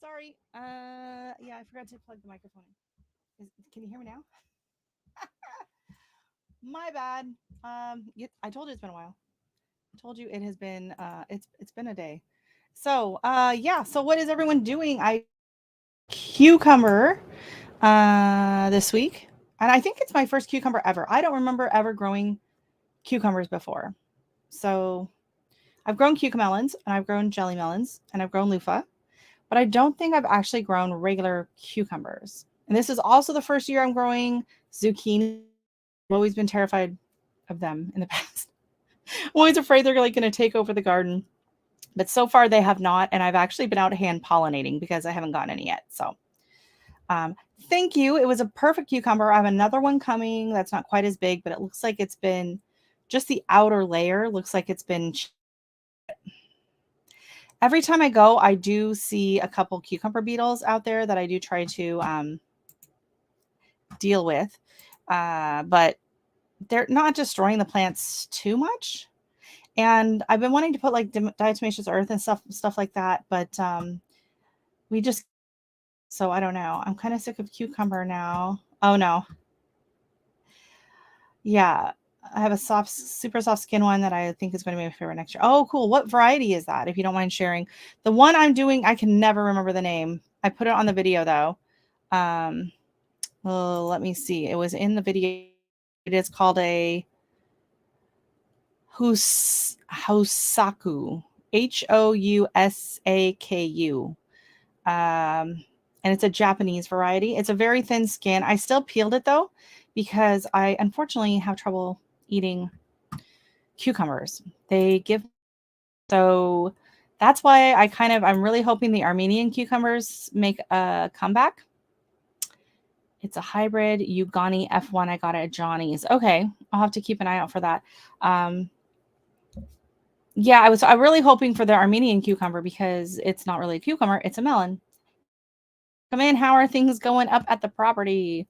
Sorry. Yeah, I forgot to plug the microphone in. Can you hear me now? My bad. I told you it's been a while. I told you it has been. It's been a day. So, yeah. So, what is everyone doing? I cucumber this week, and I think it's my first cucumber ever. I don't remember ever growing cucumbers before. So, I've grown cucamelons, and I've grown jelly melons, and I've grown loofah, but I don't think I've actually grown regular cucumbers. And this is also the first year I'm growing zucchini. I've always been terrified of them in the past. I'm always afraid they're like going to take over the garden. But so far they have not, and I've actually been out hand pollinating because I haven't gotten any yet. So, um, thank you. It was a perfect cucumber. I have another one coming that's not quite as big, but it looks like it's been just the outer layer looks like it's been. Every time I go, I do see a couple cucumber beetles out there that I do try to deal with, but they're not destroying the plants too much. And I've been wanting to put like diatomaceous earth and stuff like that, but we just so I don't know. I'm kind of sick of cucumber now. Oh no, yeah. I have a super soft skin one that I think is going to be my favorite next year. Oh, cool. What variety is that? If you don't mind sharing. The one I'm doing, I can never remember the name. I put it on the video though. Well, let me see. It was in the video. It is called a Housaku, Housaku. And it's a Japanese variety. It's a very thin skin. I still peeled it though, because I unfortunately have trouble eating cucumbers. They give so that's why I'm really hoping the Armenian cucumbers make a comeback. It's a hybrid Ugani F1. I got it at Johnny's. Okay, I'll have to keep an eye out for that. Yeah, I'm really hoping for the Armenian cucumber because it's not really a cucumber, it's a melon. Come in, how are things going up at the property?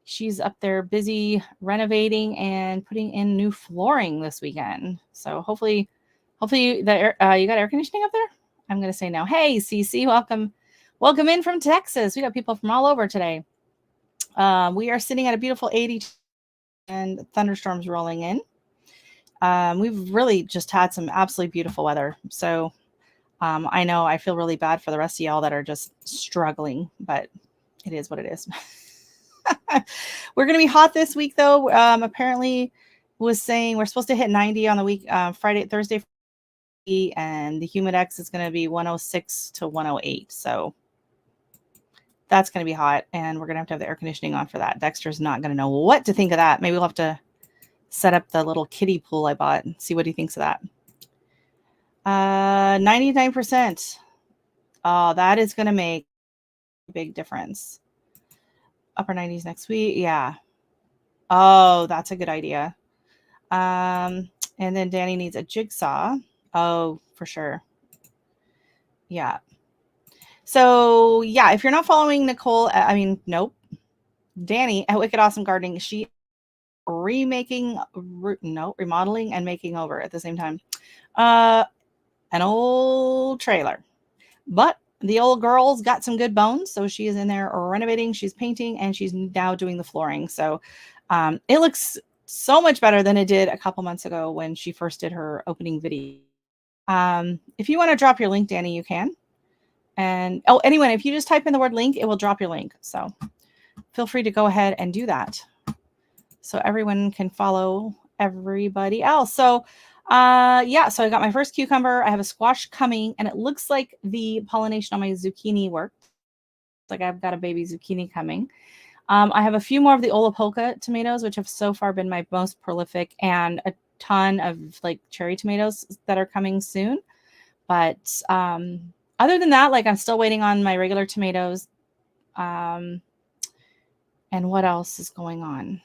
She's up there busy renovating and putting in new flooring this weekend. So hopefully you got air conditioning up there? I'm gonna say no. Hey, Cece, welcome in from Texas. We got people from all over today. We are sitting at a beautiful 80 and thunderstorms rolling in. We've really just had some absolutely beautiful weather. So I know I feel really bad for the rest of y'all that are just struggling, but it is what it is. We're going to be hot this week, though. Apparently, was saying we're supposed to hit 90 on the week, Thursday, and the humidex is going to be 106 to 108. So that's going to be hot, and we're going to have the air conditioning on for that. Dexter's not going to know what to think of that. Maybe we'll have to set up the little kiddie pool I bought and see what he thinks of that. 99%. Oh, that is going to make a big difference. Upper 90s next week. Yeah. Oh, that's a good idea. And then Danny needs a jigsaw. Oh, for sure. Yeah. So, yeah, if you're not following Nicole, nope. Danny at Wicked Awesome Gardening, she remodeling and making over at the same time. An old trailer. But the old girl's got some good bones, so she is in there renovating, she's painting, and she's now doing the flooring. So it looks so much better than it did a couple months ago when she first did her opening video. If you want to drop your link, Danny, you can. And anyway, if you just type in the word link, it will drop your link. So feel free to go ahead and do that so everyone can follow everybody else. So yeah, so I got my first cucumber. I have a squash coming, and it looks like the pollination on my zucchini worked. Like I've got a baby zucchini coming. I have a few more of the Olapolka tomatoes, which have so far been my most prolific, and a ton of like cherry tomatoes that are coming soon. But other than that, like I'm still waiting on my regular tomatoes. And what else is going on?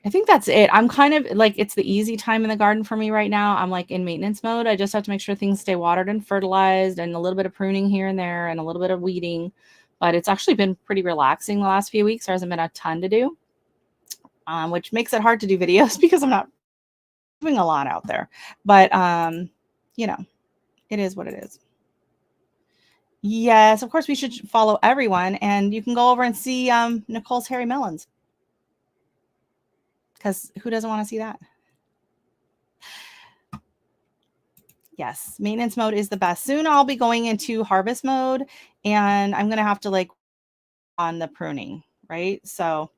I think that's it. I'm kind of like, it's the easy time in the garden for me right now. I'm like in maintenance mode. I just have to make sure things stay watered and fertilized, and a little bit of pruning here and there, and a little bit of weeding. But it's actually been pretty relaxing the last few weeks. There hasn't been a ton to do, which makes it hard to do videos because I'm not doing a lot out there. But, you know, It is what it is. Yes, of course we should follow everyone, and you can go over and see Nicole's hairy melons. Because who doesn't want to see that? Yes, maintenance mode is the best. Soon I'll be going into harvest mode, and I'm gonna have to like on the pruning, right? So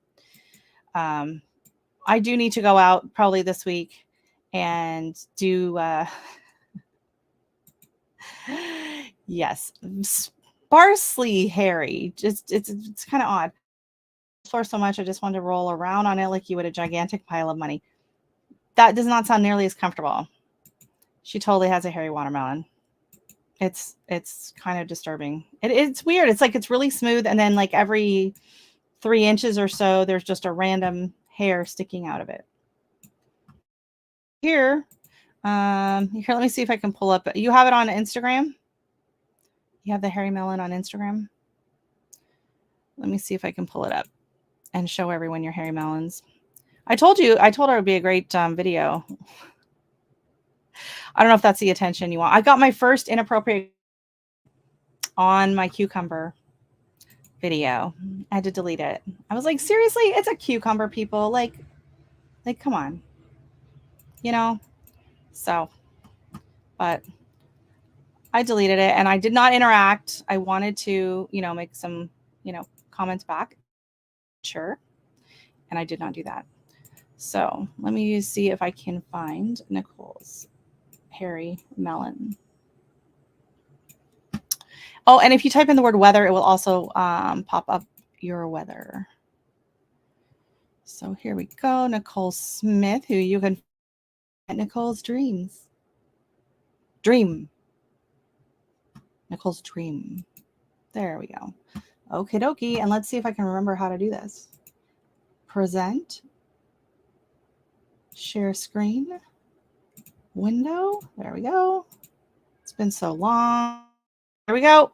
I do need to go out probably this week and do yes, sparsely hairy. Just it's kind of odd. For so much, I just wanted to roll around on it like you would a gigantic pile of money. That does not sound nearly as comfortable. She totally has a hairy watermelon. It's kind of disturbing. It's weird. It's like it's really smooth, and then like every 3 inches or so, there's just a random hair sticking out of it. Here, let me see if I can pull up. You have it on Instagram? You have the hairy melon on Instagram? Let me see if I can pull it up and show everyone your hairy melons. I told her it would be a great video. I don't know if that's the attention you want. I got my first inappropriate on my cucumber video. I had to delete it. I was like, seriously, it's a cucumber, people. Like come on. You know? So, but I deleted it and I did not interact. I wanted to, make some, comments back. Sure. And I did not do that. So let me see if I can find Nicole's hairy melon. Oh, and if you type in the word weather, it will also pop up your weather. So here we go. Nicole Smith, who you can find at Nicole's Dreams. Dream. Nicole's Dream. There we go. Okie dokie. And let's see if I can remember how to do this. Present. Share screen. Window. There we go. It's been so long. There we go.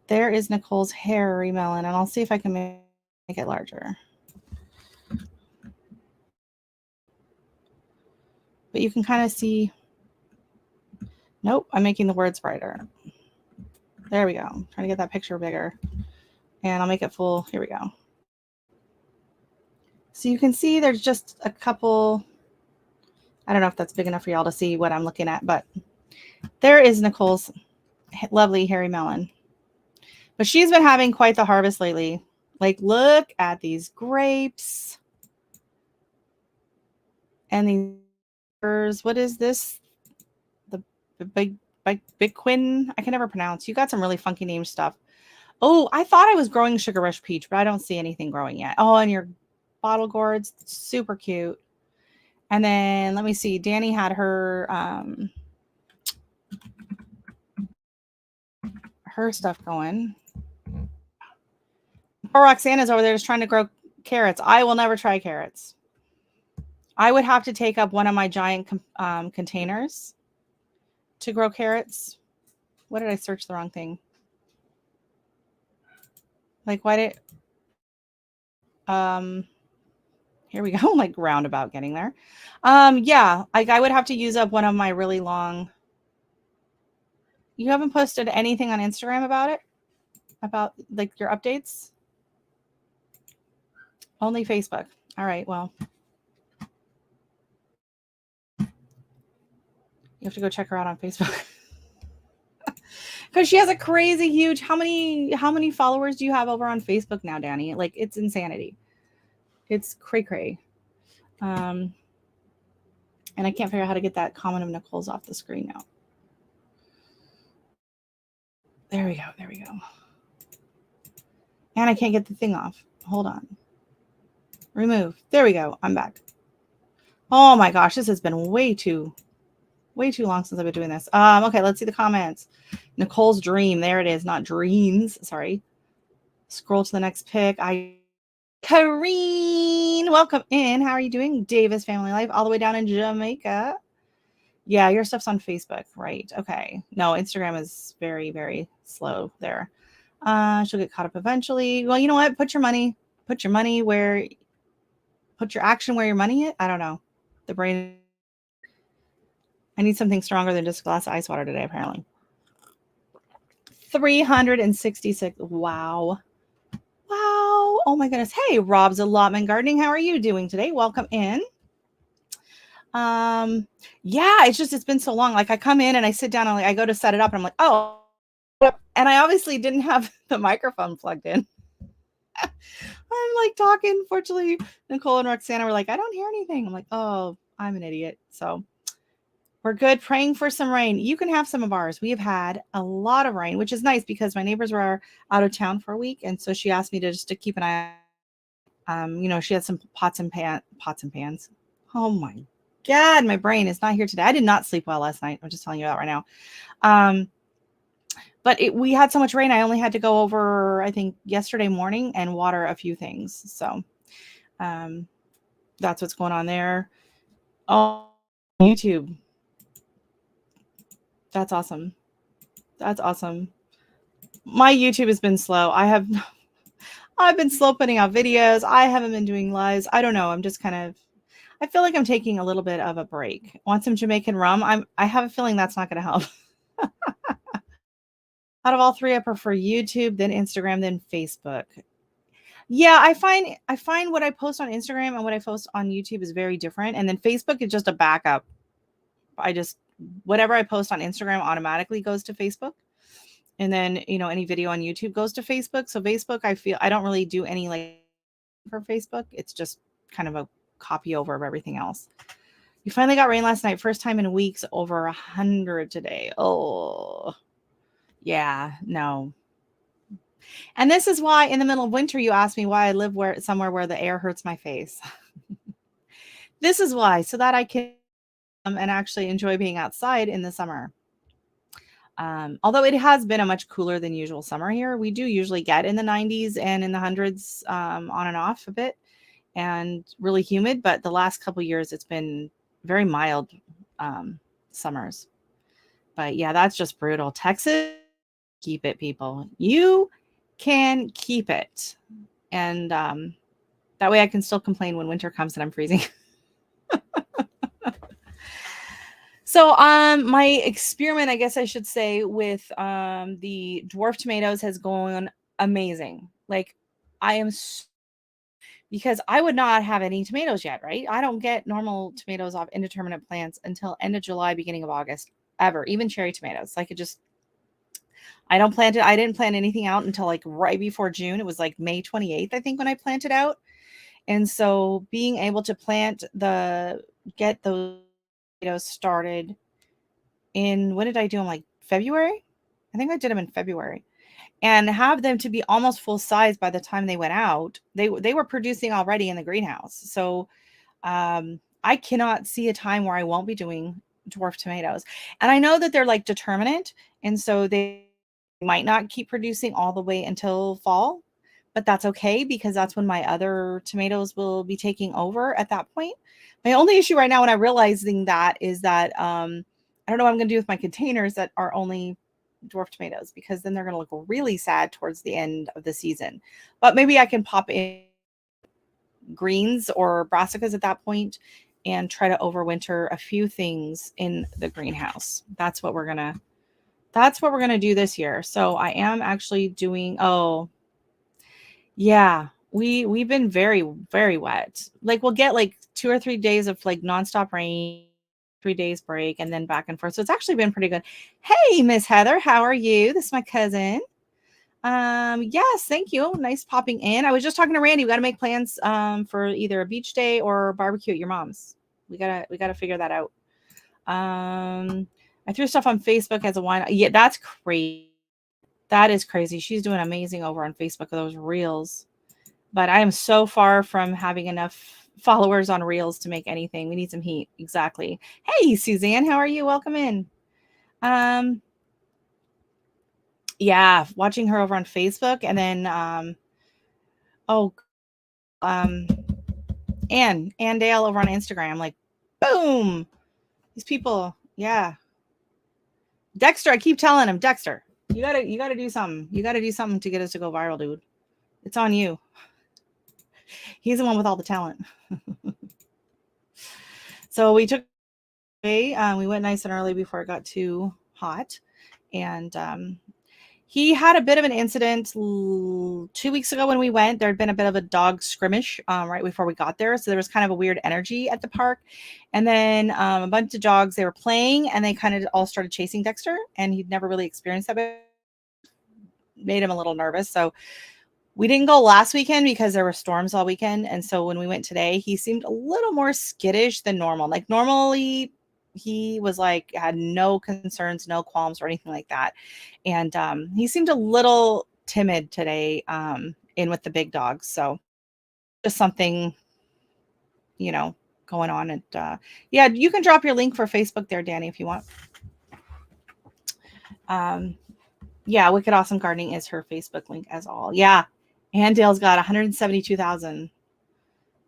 There is Nicole's hairy melon. And I'll see if I can make it larger. But you can kind of see. Nope, I'm making the words brighter. There we go. I'm trying to get that picture bigger. And I'll make it full. Here we go. So you can see there's just a couple. I don't know if that's big enough for y'all to see what I'm looking at, but there is Nicole's lovely hairy melon. But she's been having quite the harvest lately. Like, look at these grapes. And these, what is this? The big quin? I can never pronounce. You got some really funky name stuff. Oh, I thought I was growing sugar rush peach, but I don't see anything growing yet. Oh, and your bottle gourds, super cute. And then let me see. Danny had her stuff going. Poor Roxana's over there just trying to grow carrots. I will never try carrots. I would have to take up one of my giant containers to grow carrots. What did I search the wrong thing? Like, why did here we go. Like roundabout getting there. Yeah, like I would have to use up one of my really long. You haven't posted anything on Instagram about it? About like your updates? Only Facebook. All right, well. You have to go check her out on Facebook. Because she has a crazy huge. How many followers do you have over on Facebook now, Danny? Like, it's insanity. It's cray. And I can't figure out how to get that comment of Nicole's off the screen now. There we go. And I can't get the thing off. Hold on. Remove. There we go. I'm back. Oh my gosh, this has been way too long since I've been doing this. Okay, let's see the comments. Nicole's Dream. There it is, not Dreams. Sorry. Scroll to the next pic. Kareen, welcome in. How are you doing? Davis Family Life, all the way down in Jamaica. Yeah, your stuff's on Facebook, right? Okay. No, Instagram is very, very slow there. She'll get caught up eventually. Well, you know what? Put your action where your money is. I don't know. The brain. I need something stronger than just a glass of ice water today, apparently. 366. Wow. Wow. Oh my goodness. Hey, Rob's Allotment Gardening. How are you doing today? Welcome in. Yeah, it's been so long. Like I come in and I sit down and like I go to set it up and I'm like, oh, and I obviously didn't have the microphone plugged in. I'm like talking. Fortunately, Nicole and Roxana were like, I don't hear anything. I'm like, oh, I'm an idiot. So we're good. Praying for some rain. You can have some of ours. We have had a lot of rain, which is nice because my neighbors were out of town for a week. And so she asked me to keep an eye. She had some pots and pans. Oh my God, my brain is not here today. I did not sleep well last night. I'm just telling you that right now. But we had so much rain. I only had to go over, I think, yesterday morning and water a few things. So that's what's going on there. Oh, YouTube. That's awesome. That's awesome. My YouTube has been slow. I've been slow putting out videos. I haven't been doing lives. I don't know. I'm just I feel like I'm taking a little bit of a break. Want some Jamaican rum? I have a feeling that's not going to help. Out of all three, I prefer YouTube, then Instagram, then Facebook. Yeah, I find what I post on Instagram and what I post on YouTube is very different. And then Facebook is just a backup. Whatever I post on Instagram automatically goes to Facebook. And then, any video on YouTube goes to Facebook. So Facebook, I feel I don't really do any like for Facebook. It's just kind of a copy over of everything else. You finally got rain last night. First time in weeks, over 100 today. Oh, yeah, no. And this is why in the middle of winter, you asked me why I live somewhere where the air hurts my face. This is why, so that I can and actually enjoy being outside in the summer. Although it has been a much cooler than usual summer here, we do usually get in the 90s and in the hundreds on and off a bit and really humid. But the last couple of years, it's been very mild summers. But yeah, that's just brutal. Texas, keep it, people. You can keep it. And that way I can still complain when winter comes and I'm freezing. So my experiment, I guess I should say, with the dwarf tomatoes has gone amazing. Like I am because I would not have any tomatoes yet, right? I don't get normal tomatoes off indeterminate plants until end of July, beginning of August, ever, even cherry tomatoes. Like I don't plant it. I didn't plant anything out until like right before June. It was like May 28th, I think, when I planted out. And so being able to get those tomatoes started when did I do them? Like February? I think I did them in February. And have them to be almost full size by the time they went out. They were producing already in the greenhouse. So I cannot see a time where I won't be doing dwarf tomatoes. And I know that they're like determinate. And so they might not keep producing all the way until fall, but that's okay because that's when my other tomatoes will be taking over at that point. My only issue right now when I'm realizing that is that I don't know what I'm going to do with my containers that are only dwarf tomatoes because then they're going to look really sad towards the end of the season. But maybe I can pop in greens or brassicas at that point and try to overwinter a few things in the greenhouse. That's what we're going to do this year. So I am actually doing yeah, we've been very, very wet. Like we'll get like 2 or 3 days of like nonstop rain, 3 days break, and then back and forth. So it's actually been pretty good. Hey, Miss Heather, how are you? This is my cousin. Yes, thank you. Nice popping in. I was just talking to Randy. We got to make plans for either a beach day or barbecue at your mom's. We gotta figure that out. I threw stuff on Facebook as a wine. Yeah, that's crazy. That is crazy. She's doing amazing over on Facebook with those reels. But I am so far from having enough followers on reels to make anything. We need some heat. Exactly. Hey, Suzanne, how are you? Welcome in. Yeah, watching her over on Facebook and then Ann Dale over on Instagram. Like, boom. These people, yeah. Dexter, I keep telling him, Dexter, you gotta do something. You gotta do something to get us to go viral, dude. It's on you. He's the one with all the talent. So we took We went nice and early before it got too hot. And he had a bit of an incident 2 weeks ago when we went. There had been a bit of a dog skirmish right before we got there. So there was kind of a weird energy at the park. And then a bunch of dogs, they were playing and they kind of all started chasing Dexter. And he'd never really experienced that before. Made him a little nervous. So we didn't go last weekend because there were storms all weekend. And so when we went today, he seemed a little more skittish than normal. Like normally he was like, had no concerns, no qualms or anything like that. And he seemed a little timid today in with the big dogs. So just something, going on. And yeah, you can drop your link for Facebook there, Danny, if you want. Yeah, Wicked Awesome Gardening is her Facebook link as all. Yeah. And Dale's got 172,000.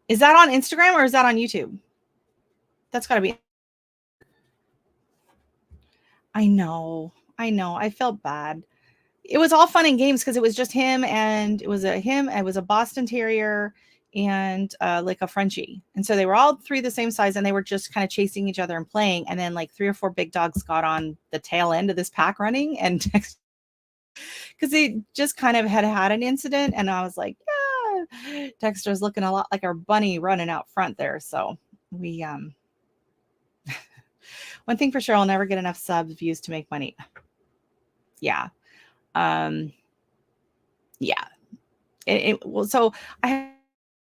Is that on Instagram or is that on YouTube? That's got to be. I know. I felt bad. It was all fun and games because it was just him and it was a Boston Terrier and like a Frenchie. And so they were all three the same size and they were just kind of chasing each other and playing. And then like 3 or 4 big dogs got on the tail end of this pack running and because they just kind of had an incident. And I was like, yeah, Dexter's looking a lot like our bunny running out front there. So we, one thing for sure, I'll never get enough subs views to make money. Yeah. Yeah. Well, so I had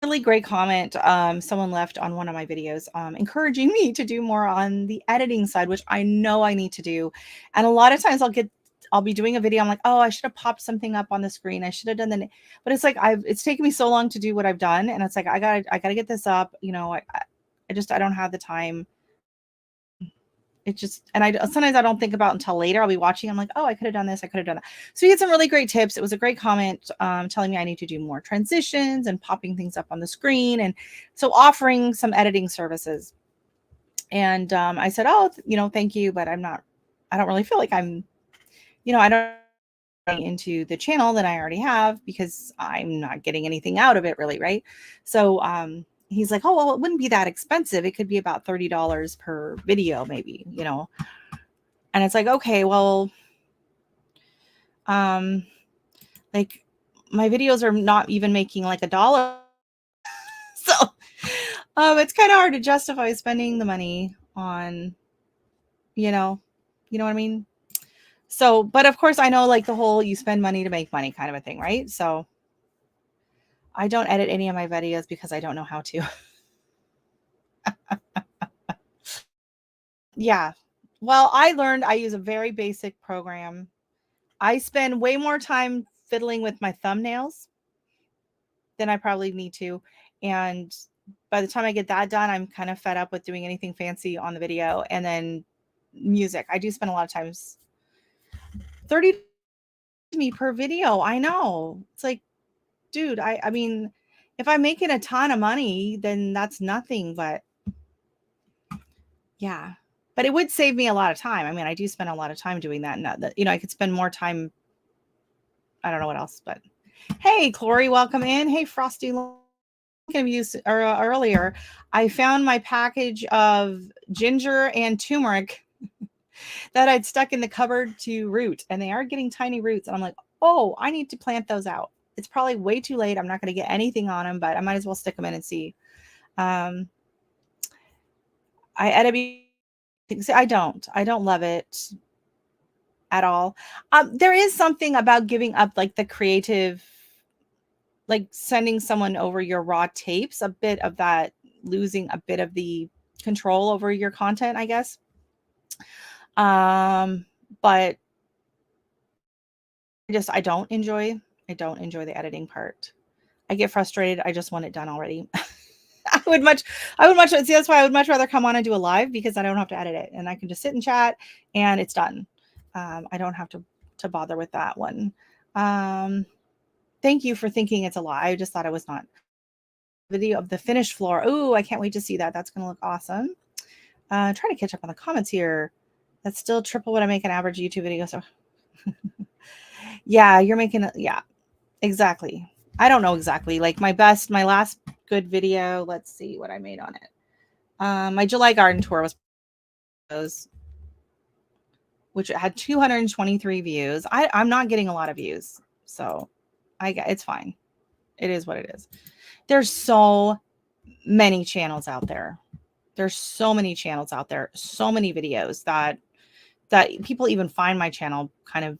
a really great comment someone left on one of my videos encouraging me to do more on the editing side, which I know I need to do. And a lot of times I'll be doing a video. I'm like, oh, I should have popped something up on the screen. I should have done but it's like it's taken me so long to do what I've done. And it's like, I gotta get this up. I don't have the time. It just, and sometimes I don't think about until later. I'll be watching. I'm like, oh, I could have done this. I could have done that. So he had some really great tips. It was a great comment telling me I need to do more transitions and popping things up on the screen. And so offering some editing services. And I said, oh, thank you. But I don't really feel like I don't into the channel that I already have because I'm not getting anything out of it really. Right. So, he's like, oh, well, it wouldn't be that expensive. It could be about $30 per video, maybe, and it's like, okay, well, like my videos are not even making like $1. So, it's kind of hard to justify spending the money on, you know what I mean? So, but of course I know like the whole, you spend money to make money kind of a thing. Right. So I don't edit any of my videos because I don't know how to. Yeah. Well, I learned I use a very basic program. I spend way more time fiddling with my thumbnails than I probably need to. And by the time I get that done, I'm kind of fed up with doing anything fancy on the video. And then music. I do spend a lot of times 30 me per video. I know. It's like, dude, I mean, if I'm making a ton of money, then that's nothing, but yeah. But it would save me a lot of time. I mean, I do spend a lot of time doing that. Not that, I could spend more time. I don't know what else, but hey, Chloe, welcome in. Hey, Frosty, earlier, I found my package of ginger and turmeric that I'd stuck in the cupboard to root, and they are getting tiny roots. And I'm like, oh, I need to plant those out. It's probably way too late. I'm not going to get anything on them, but I might as well stick them in and see. I don't love it at all. There is something about giving up like the creative, like sending someone over your raw tapes, a bit of that, losing a bit of the control over your content, I guess. But I don't enjoy the editing part. I get frustrated. I just want it done already. I would much see, that's why I would much rather come on and do a live, because I don't have to edit it and I can just sit and chat and it's done. I don't have to bother with that one. Thank you for thinking it's a lie. I just thought it was not. Video of the finished floor. Oh, I can't wait to see that. That's going to look awesome. Try to catch up on the comments here. That's still triple what I make an average YouTube video. So yeah, you're making it. Yeah, exactly. I don't know exactly. Like my last good video. Let's see what I made on it. My July garden tour was which had 223 views. I'm not getting a lot of views, so it's fine. It is what it is. There's so many channels out there. There's so many channels out there, so many videos that people even find my channel kind of.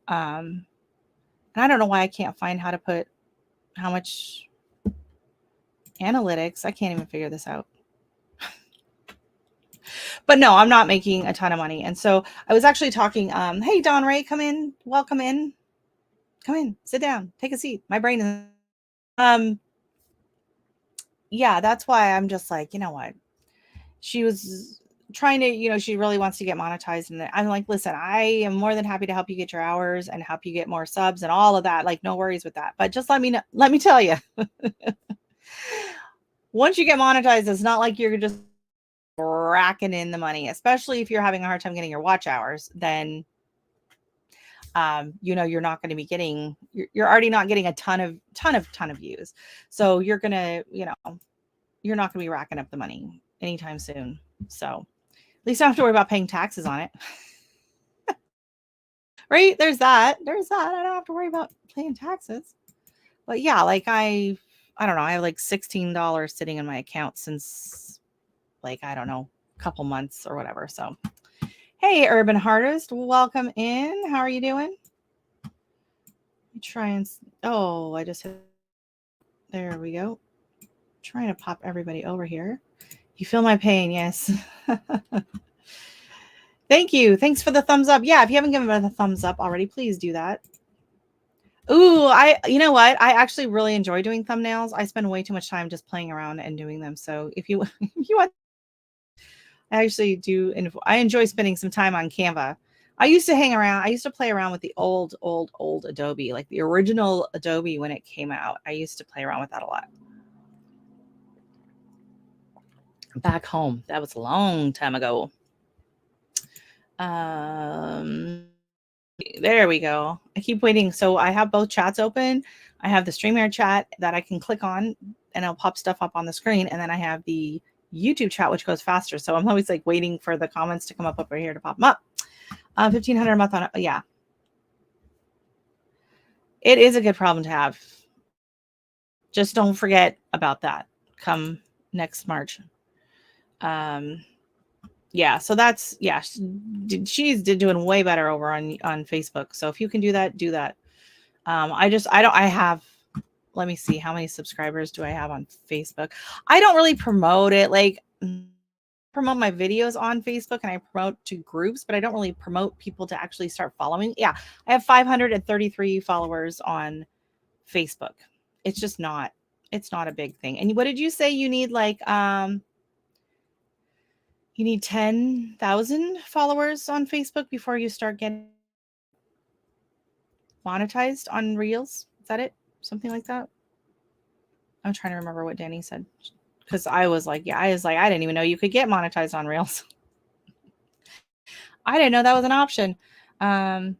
And I don't know why I can't find how to put how much analytics. I can't even figure this out. But no, I'm not making a ton of money. And so I was actually talking, hey, Don Ray, come in, welcome in, come in, sit down, take a seat. My brain is, yeah, that's why I'm just like, you know what? She was trying to, she really wants to get monetized. And I'm like, listen, I am more than happy to help you get your hours and help you get more subs and all of that. Like, no worries with that. But just let me know, let me tell you, once you get monetized, it's not like you're just racking in the money, especially if you're having a hard time getting your watch hours, then you're not going to be getting, you're already not getting a ton of views. So you're going to, you're not going to be racking up the money anytime soon. So at least I don't have to worry about paying taxes on it. Right? There's that. I don't have to worry about paying taxes. But yeah, like I don't know. I have like $16 sitting in my account since like, I don't know, a couple months or whatever. So, hey, Urban Artist, welcome in. How are you doing? Try and, oh, I just hit, there we go. Trying to pop everybody over here. You feel my pain, yes. Thank you. Thanks for the thumbs up. Yeah, if you haven't given it a thumbs up already, please do that. Ooh, you know what? I actually really enjoy doing thumbnails. I spend way too much time just playing around and doing them. So if you want, I actually do. I enjoy spending some time on Canva. I used to play around with the old Adobe, like the original Adobe when it came out. I used to play around with that a lot. Back home. That was a long time ago. There we go. I keep waiting. So I have both chats open. I have the StreamYard chat that I can click on and it'll pop stuff up on the screen. And then I have the YouTube chat, which goes faster. So I'm always like waiting for the comments to come up over here to pop them up. 1,500 a month on it. Yeah. It is a good problem to have. Just don't forget about that come next March. Yeah, so that's, yeah, she's doing way better over on Facebook. So if you can do that, do that. I have, let me see, how many subscribers do I have on Facebook? I don't really promote it. Like, promote my videos on Facebook and I promote to groups, but I don't really promote people to actually start following. Yeah, I have 533 followers on Facebook. It's just not, it's not a big thing. And what did you say you need? Like, you need 10,000 followers on Facebook before you start getting monetized on Reels. Is that it? Something like that? I'm trying to remember what Danny said. Because I was like, I didn't even know you could get monetized on Reels. I didn't know that was an option. I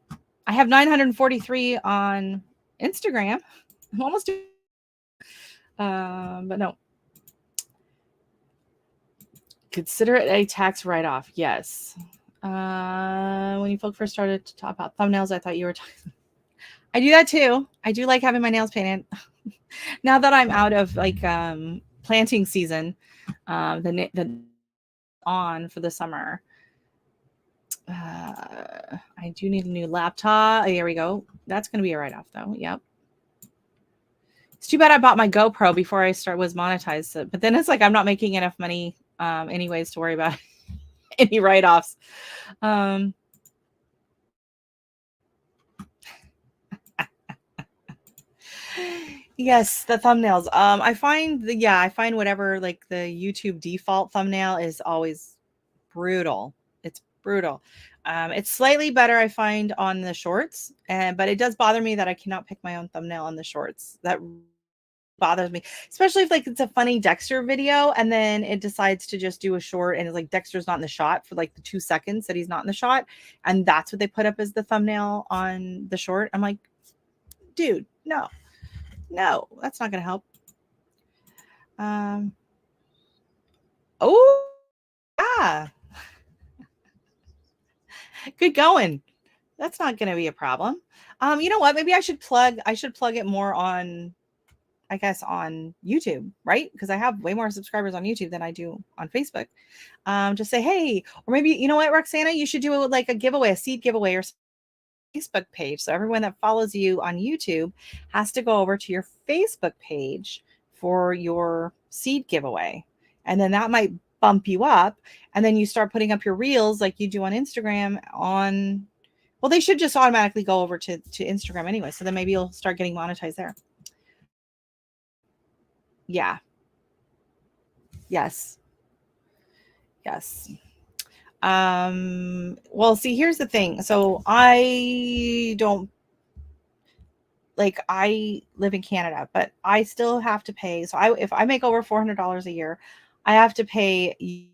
have 943 on Instagram. I'm almost doing, but no. Consider it a tax write-off. Yes. When you folks first started to talk about thumbnails, I thought you were talking. I do that too. I do like having my nails painted. Now that I'm out of like planting season, the on for the summer. I do need a new laptop. Here we go. That's going to be a write-off though. Yep. It's too bad I bought my GoPro before I was monetized. But then it's like I'm not making enough money anyways to worry about any write-offs. Yes, the thumbnails. I find whatever like the YouTube default thumbnail is always brutal. It's brutal. It's slightly better, I find, on the shorts, but it does bother me that I cannot pick my own thumbnail on the shorts. That bothers me, especially if like it's a funny Dexter video and then it decides to just do a short and it's like Dexter's not in the shot for like the 2 seconds that he's not in the shot, and that's what they put up as the thumbnail on the short. I'm like, dude, no, that's not gonna help. Oh, Yeah. Good going. That's not gonna be a problem. You know what? Maybe I should plug it more on, I guess, on YouTube, right? Because I have way more subscribers on YouTube than I do on Facebook. Just say, hey, or maybe you know what, Roxana, you should do like a giveaway, a seed giveaway or Facebook page. So everyone that follows you on YouTube has to go over to your Facebook page for your seed giveaway. And then that might bump you up. And then you start putting up your reels like you do on Instagram on, well, they should just automatically go over to Instagram anyway. So then maybe you'll start getting monetized there. Yeah. Yes. Yes. Well, see, here's the thing. So I don't, like, I live in Canada, but I still have to pay. So if I make over $400 a year, I have to pay.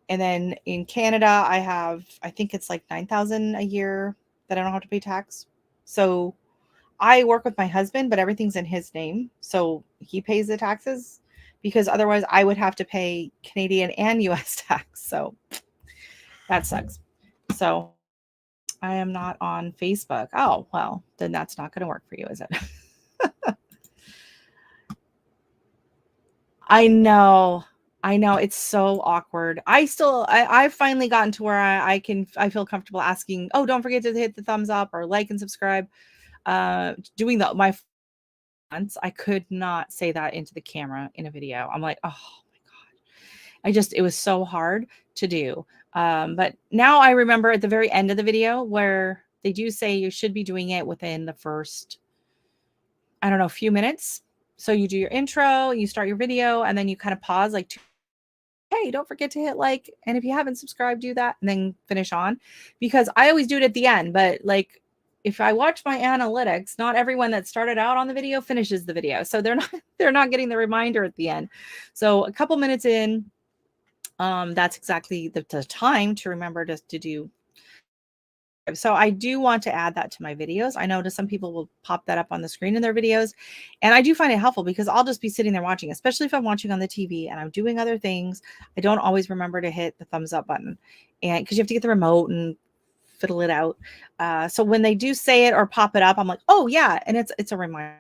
And then in Canada, I think it's like 9,000 a year that I don't have to pay tax. So I work with my husband, but everything's in his name. So he pays the taxes because otherwise I would have to pay Canadian and US tax. So that sucks. So I am not on Facebook. Oh, well, then that's not going to work for you, is it? I know. I know. It's so awkward. I've finally gotten to where I feel comfortable asking, oh, don't forget to hit the thumbs up or like and subscribe. Doing my once I could not say that into the camera in a video. I'm like, oh my God. It was so hard to do. But now I remember at the very end of the video where they do say you should be doing it within the first, I don't know, few minutes. So you do your intro, you start your video, and then you kind of pause like, hey, don't forget to hit like. And if you haven't subscribed, do that and then finish on. Because I always do it at the end. But like, if I watch my analytics, not everyone that started out on the video finishes the video. So they're not getting the reminder at the end. So a couple minutes in, that's exactly the time to remember to do. So I do want to add that to my videos. I know some people will pop that up on the screen in their videos. And I do find it helpful because I'll just be sitting there watching, especially if I'm watching on the TV and I'm doing other things. I don't always remember to hit the thumbs up button, and because you have to get the remote and fiddle it out. So when they do say it or pop it up, I'm like, oh yeah. And it's a reminder.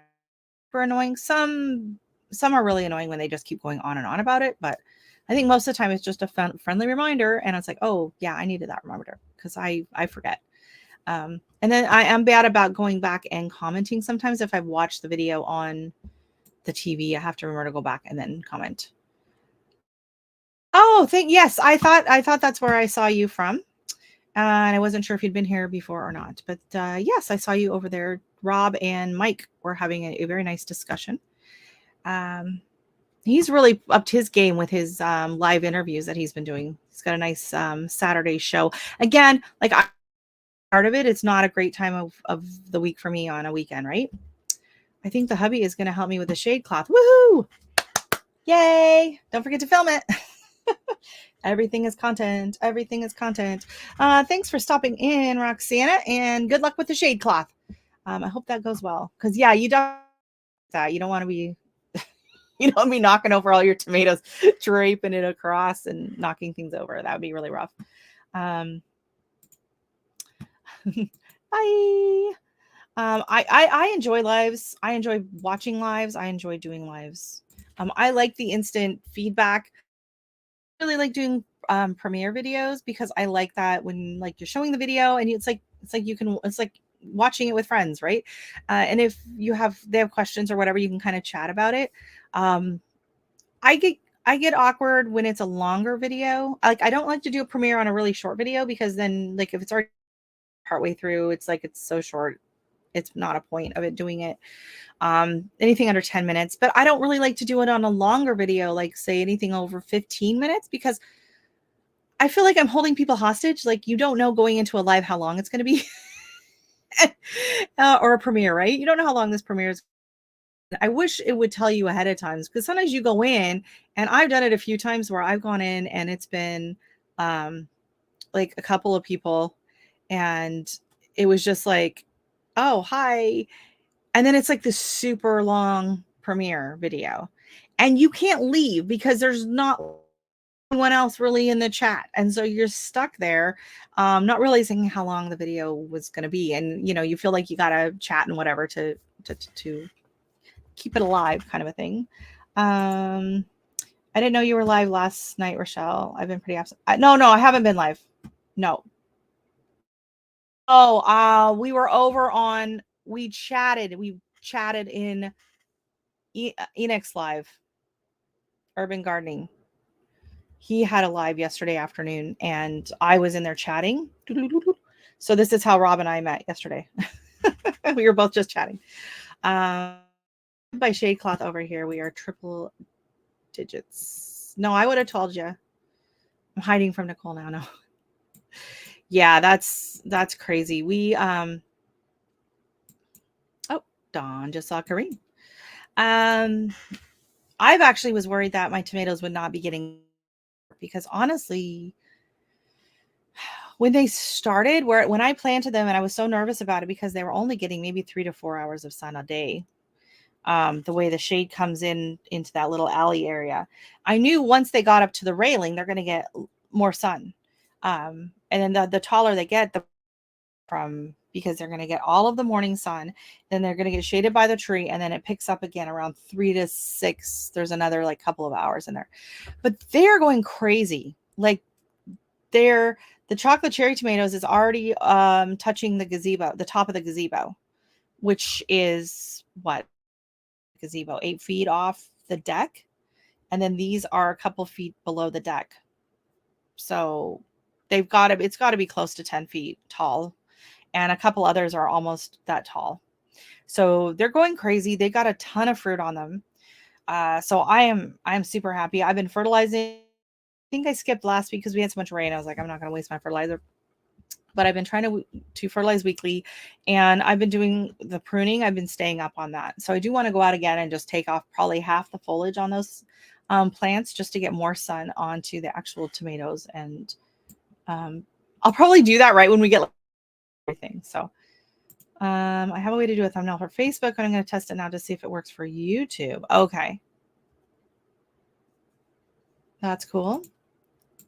For annoying. Some are really annoying when they just keep going on and on about it. But I think most of the time it's just a friendly reminder. And it's like, oh yeah, I needed that reminder because I forget. And then I am bad about going back and commenting. Sometimes if I've watched the video on the TV, I have to remember to go back and then comment. Oh, yes. I thought that's where I saw you from. And I wasn't sure if you'd been here before or not. But yes, I saw you over there. Rob and Mike were having a very nice discussion. He's really upped his game with his live interviews that he's been doing. He's got a nice Saturday show. Again, like part of it, it's not a great time of the week for me on a weekend, right? I think the hubby is going to help me with the shade cloth. Woohoo! Yay! Don't forget to film it. Everything is content. Everything is content. Thanks for stopping in, Roxana, and good luck with the shade cloth. I hope that goes well. Because yeah, you don't want to be knocking over all your tomatoes, draping it across and knocking things over. That would be really rough. Bye. I enjoy lives. I enjoy watching lives. I enjoy doing lives. I like the instant feedback. I really like doing premiere videos because I like that when like you're showing the video and it's like it's like watching it with friends, right? And if they have questions or whatever, you can kind of chat about it. I get awkward when it's a longer video. Like I don't like to do a premiere on a really short video because then like if it's already partway through, it's like it's so short. It's not a point of it doing it. Anything under 10 minutes, but I don't really like to do it on a longer video, like say anything over 15 minutes, because I feel like I'm holding people hostage. Like you don't know going into a live how long it's going to be or a premiere, right? You don't know how long this premiere is. I wish it would tell you ahead of time because sometimes you go in, and I've done it a few times where I've gone in and it's been like a couple of people and it was just like, oh, hi. And then it's like this super long premiere video and you can't leave because there's not anyone else really in the chat. And so you're stuck there, not realizing how long the video was going to be. And, you feel like you got to chat and whatever to keep it alive, kind of a thing. I didn't know you were live last night, Rochelle. I've been pretty absent. No, I haven't been live. No. Oh, we were over on, we chatted in Enix Live, Urban Gardening. He had a live yesterday afternoon and I was in there chatting. So this is how Rob and I met yesterday. We were both just chatting. By Shade Cloth over here, we are triple digits. No, I would have told you. I'm hiding from Nicole now. No. Yeah, that's crazy. We oh, Dawn just saw Kareem. I've actually was worried that my tomatoes would not be getting, because honestly, when they started, when I planted them, and I was so nervous about it because they were only getting maybe 3 to 4 hours of sun a day. The way the shade comes into that little alley area, I knew once they got up to the railing, they're going to get more sun. And then the taller they get, because they're going to get all of the morning sun, then they're going to get shaded by the tree, and then it picks up again around 3 to 6. There's another like couple of hours in there, but they're going crazy. Like the chocolate cherry tomatoes is already touching the top of the gazebo, which is what gazebo 8 feet off the deck, and then these are a couple feet below the deck, so it's got to be close to 10 feet tall, and a couple others are almost that tall. So they're going crazy. They got a ton of fruit on them. So I'm super happy. I've been fertilizing. I think I skipped last week because we had so much rain. I was like, I'm not going to waste my fertilizer. But I've been trying to fertilize weekly, and I've been doing the pruning. I've been staying up on that. So I do want to go out again and just take off probably half the foliage on those plants, just to get more sun onto the actual tomatoes. And I'll probably do that right when we get everything. So I have a way to do a thumbnail for Facebook, and I'm going to test it now to see if it works for YouTube. Okay. That's cool.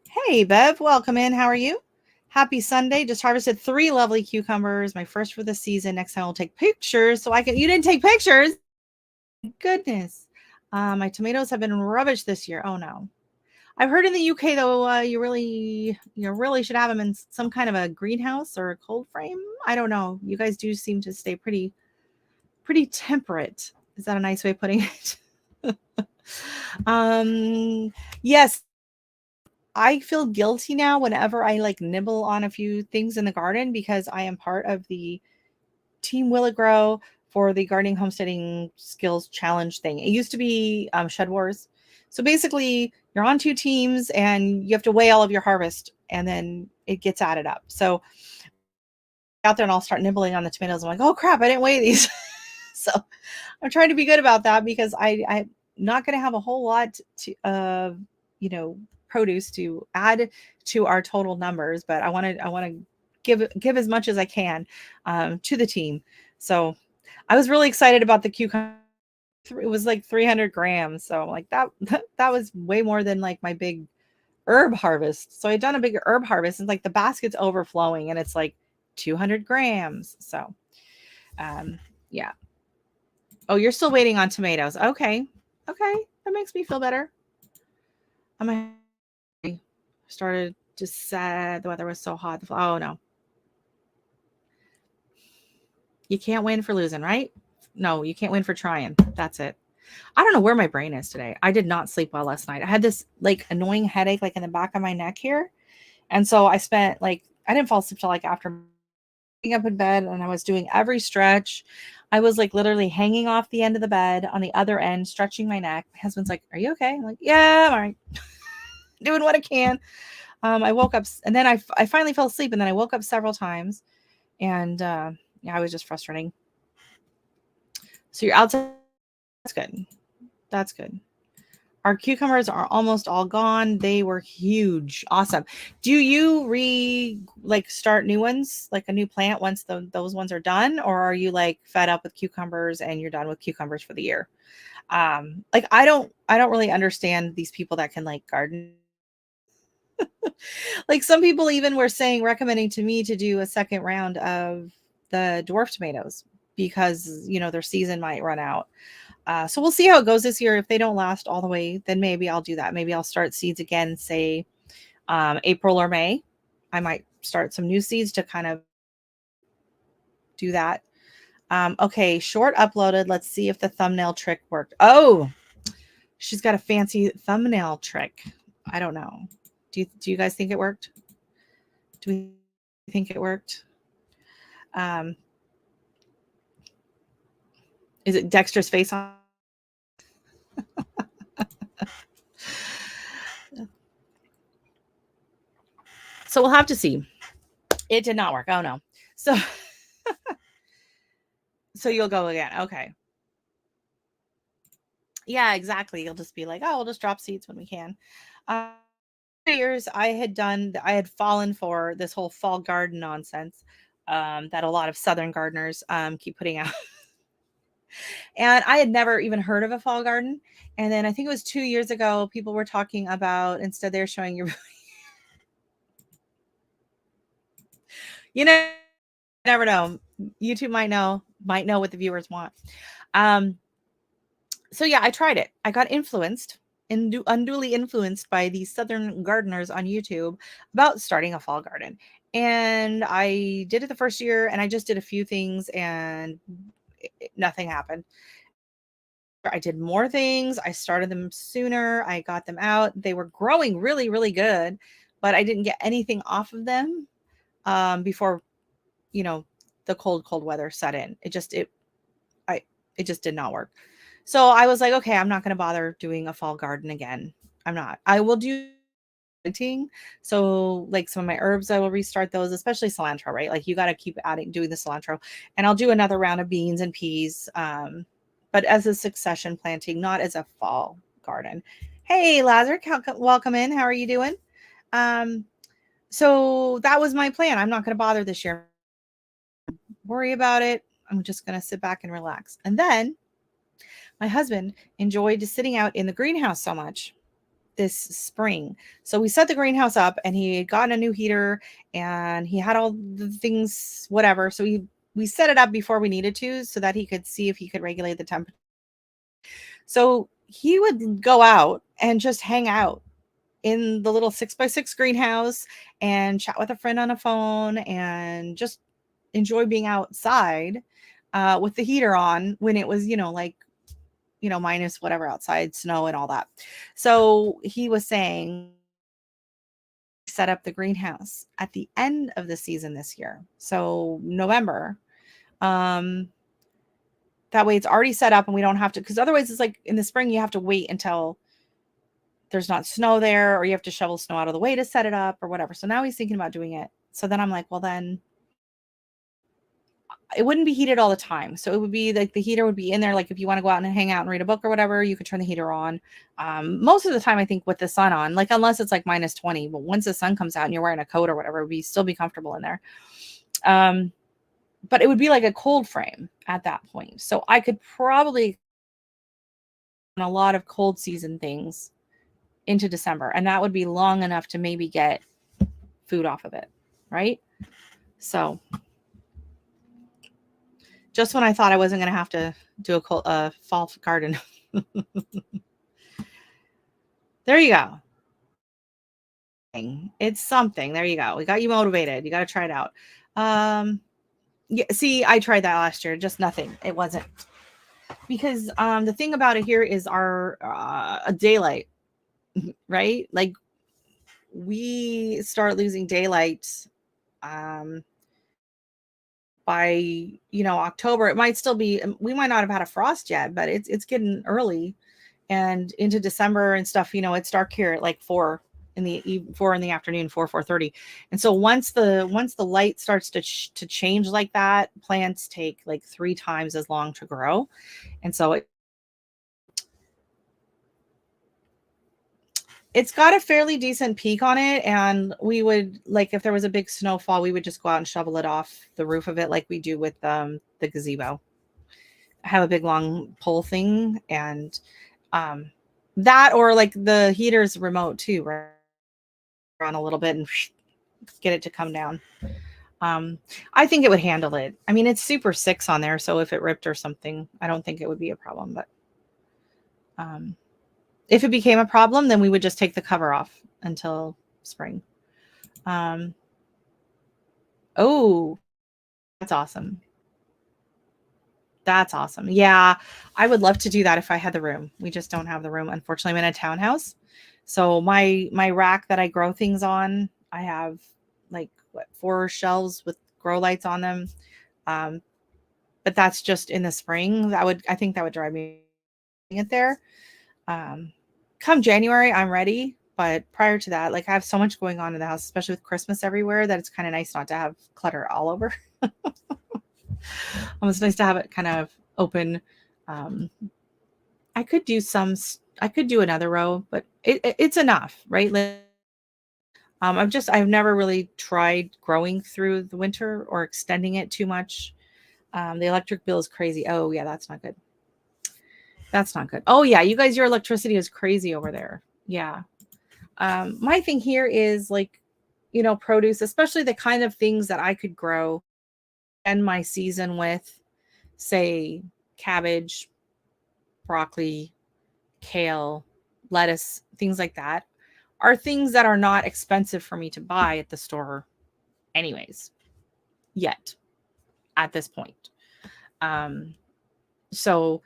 Hey, Bev, welcome in. How are you? Happy Sunday. Just harvested 3 lovely cucumbers. My first for the season. Next time I'll take pictures so I can. You didn't take pictures? Goodness. My tomatoes have been rubbish this year. Oh, no. I've heard in the UK, though, you really should have them in some kind of a greenhouse or a cold frame. I don't know. You guys do seem to stay pretty temperate. Is that a nice way of putting it? Yes. I feel guilty now whenever I like nibble on a few things in the garden, because I am part of the Team Will It Grow for the Gardening Homesteading Skills Challenge thing. It used to be Shed Wars. So basically, you're on 2 teams and you have to weigh all of your harvest, and then it gets added up. So out there and I'll start nibbling on the tomatoes. I'm like, oh crap, I didn't weigh these. So I'm trying to be good about that, because I'm not going to have a whole lot to produce to add to our total numbers, but I want to give as much as I can to the team. So I was really excited about the cucumber. It was like 300 grams. So like that was way more than like my big herb harvest. So I'd done a big herb harvest, and like the basket's overflowing, and it's like 200 grams. So yeah. Oh, you're still waiting on tomatoes. Okay. That makes me feel better. I'm started just sad. The weather was so hot. Oh no. You can't win for losing, right? No, you can't win for trying. That's it. I don't know where my brain is today. I did not sleep well last night. I had this like annoying headache like in the back of my neck here. And so I spent like, I didn't fall asleep till like after being up in bed, and I was doing every stretch. I was like literally hanging off the end of the bed on the other end, stretching my neck. My husband's like, are you okay? I'm like, yeah, I'm all right. Doing what I can. I woke up, and then I finally fell asleep, and then I woke up several times, and yeah, I was just frustrating. So you're outside. That's good. That's good. Our cucumbers are almost all gone. They were huge. Awesome. Do you start new ones, like a new plant once those ones are done? Or are you like fed up with cucumbers and you're done with cucumbers for the year? Like I don't really understand these people that can like garden Like some people even were saying, recommending to me to do a second round of the dwarf tomatoes because, their season might run out. So we'll see how it goes this year. If they don't last all the way, then maybe I'll do that. Maybe I'll start seeds again, say April or May. I might start some new seeds to kind of do that. Okay, short uploaded. Let's see if the thumbnail trick worked. Oh, she's got a fancy thumbnail trick. I don't know. Do you guys think it worked? Do we think it worked? Um, is it Dexter's face on? So we'll have to see. It did not work. Oh no. So you'll go again. Okay. Yeah, exactly. You'll just be like, oh, we'll just drop seeds when we can. Years I had fallen for this whole fall garden nonsense that a lot of southern gardeners keep putting out. And I had never even heard of a fall garden. And then I think it was 2 years ago, people were talking about, instead they're showing you, you know, never know. YouTube might know what the viewers want. So yeah, I tried it. I got influenced and unduly influenced by these southern gardeners on YouTube about starting a fall garden. And I did it the first year and I just did a few things and nothing happened. I did more things. I started them sooner. I got them out. They were growing really, really good, but I didn't get anything off of them before, the cold weather set in. It just did not work. So I was like, okay, I'm not going to bother doing a fall garden again. I'm not. I will do planting. So like some of my herbs, I will restart those, especially cilantro, right? Like you got to keep doing the cilantro, and I'll do another round of beans and peas. But as a succession planting, not as a fall garden. Hey, Lazarus, welcome in. How are you doing? Um, so that was my plan. I'm not going to bother this year. Worry about it. I'm just going to sit back and relax. And then my husband enjoyed sitting out in the greenhouse so much this spring. So we set the greenhouse up and he had gotten a new heater and he had all the things, whatever. So we set it up before we needed to so that he could see if he could regulate the temperature. So he would go out and just hang out in the little 6x6 greenhouse and chat with a friend on a phone and just enjoy being outside with the heater on when it was, like, minus whatever outside, snow and all that. So he was saying, set up the greenhouse at the end of the season this year. So November. That way it's already set up and we don't have to, because otherwise it's like in the spring, you have to wait until there's not snow there, or you have to shovel snow out of the way to set it up or whatever. So now he's thinking about doing it. So then I'm like, well, then it wouldn't be heated all the time. So it would be like the heater would be in there. Like if you want to go out and hang out and read a book or whatever, you could turn the heater on. Most of the time, I think with the sun on, like unless it's like minus 20, but once the sun comes out and you're wearing a coat or whatever, it would still be comfortable in there. But it would be like a cold frame at that point. So I could probably on a lot of cold season things into December, and that would be long enough to maybe get food off of it, right? So just when I thought I wasn't going to have to do a fall garden. There you go. It's something. There you go. We got you motivated. You got to try it out. Yeah, see, I tried that last year. Just nothing. It wasn't. Because the thing about it here is our daylight, right? Like we start losing daylight by October. It might still be, we might not have had a frost yet, but it's getting early and into December and stuff. It's dark here at like 4 in the afternoon, 4:30. And so once the light starts to change like that, plants take like 3 times as long to grow. And so it's got a fairly decent peak on it, and we would, like, if there was a big snowfall, we would just go out and shovel it off the roof of it like we do with the gazebo. I have a big long pole thing, and that, or like the heater's remote too, right? on a little bit and get it to come down. I think it would handle it. I mean, it's super 6 on there, so if it ripped or something, I don't think it would be a problem. But if it became a problem, then we would just take the cover off until spring. Oh, that's awesome. That's awesome. Yeah, I would love to do that if I had the room. We just don't have the room. Unfortunately, I'm in a townhouse. So my rack that I grow things on, I have like what 4 shelves with grow lights on them. Um, but that's just in the spring. I think that would drive me it there. Um, come January, I'm ready. But prior to that, like I have so much going on in the house, especially with Christmas everywhere, that it's kind of nice not to have clutter all over. It's nice to have it kind of open. Um, I could do I could do another row, but it's enough, right? I've never really tried growing through the winter or extending it too much. The electric bill is crazy. Oh yeah, that's not good. That's not good. Oh yeah, you guys, your electricity is crazy over there. Yeah. My thing here is like, produce, especially the kind of things that I could grow end my season with, say, cabbage, broccoli, kale, lettuce, things like that, are things that are not expensive for me to buy at the store anyways, yet at this point. So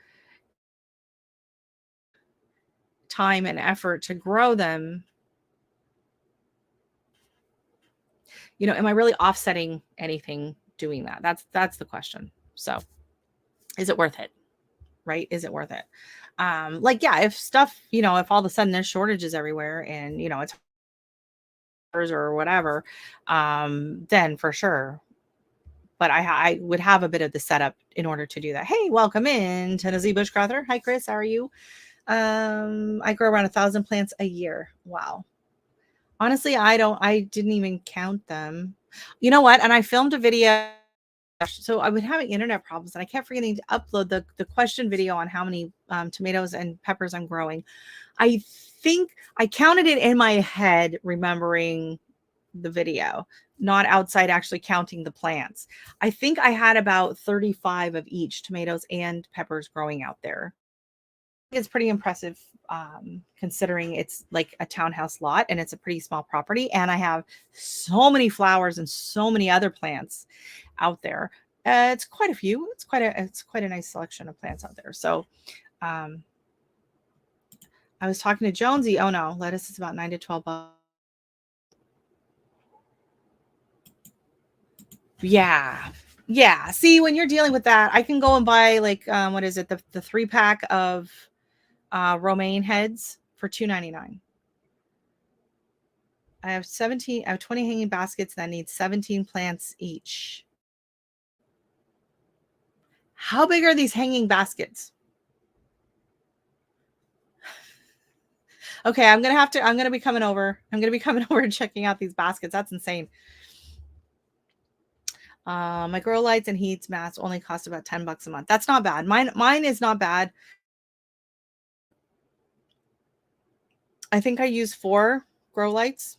time and effort to grow them, am I really offsetting anything doing that? That's the question. So is it worth it? Right? Is it worth it? Like, yeah, if stuff, if all of a sudden there's shortages everywhere and, it's or whatever, then for sure. But I would have a bit of the setup in order to do that. Hey, welcome in, Tennessee Bushcrafter. Hi, Chris. How are you? I grow around 1,000 plants a year. Wow. Honestly, I didn't even count them. You know what? And I filmed a video. So I would having internet problems and I kept forgetting to upload the question video on how many tomatoes and peppers I'm growing. I think I counted it in my head, remembering the video, not outside actually counting the plants. I think I had about 35 of each, tomatoes and peppers, growing out there. It's pretty impressive, considering it's like a townhouse lot and it's a pretty small property. And I have so many flowers and so many other plants out there. It's quite a few. It's quite a nice selection of plants out there. So um, I was talking to Jonesy. Oh no, lettuce is about $9 to $12. Yeah. Yeah. See, when you're dealing with that, I can go and buy like what is it? The 3-pack of romaine heads for $2.99. I have 20 hanging baskets that need 17 plants each. How big are these hanging baskets? Okay, I'm going to be coming over. I'm going to be coming over and checking out these baskets. That's insane. My grow lights and heat mats only cost about $10 a month. That's not bad. Mine is not bad. I think I use 4 grow lights.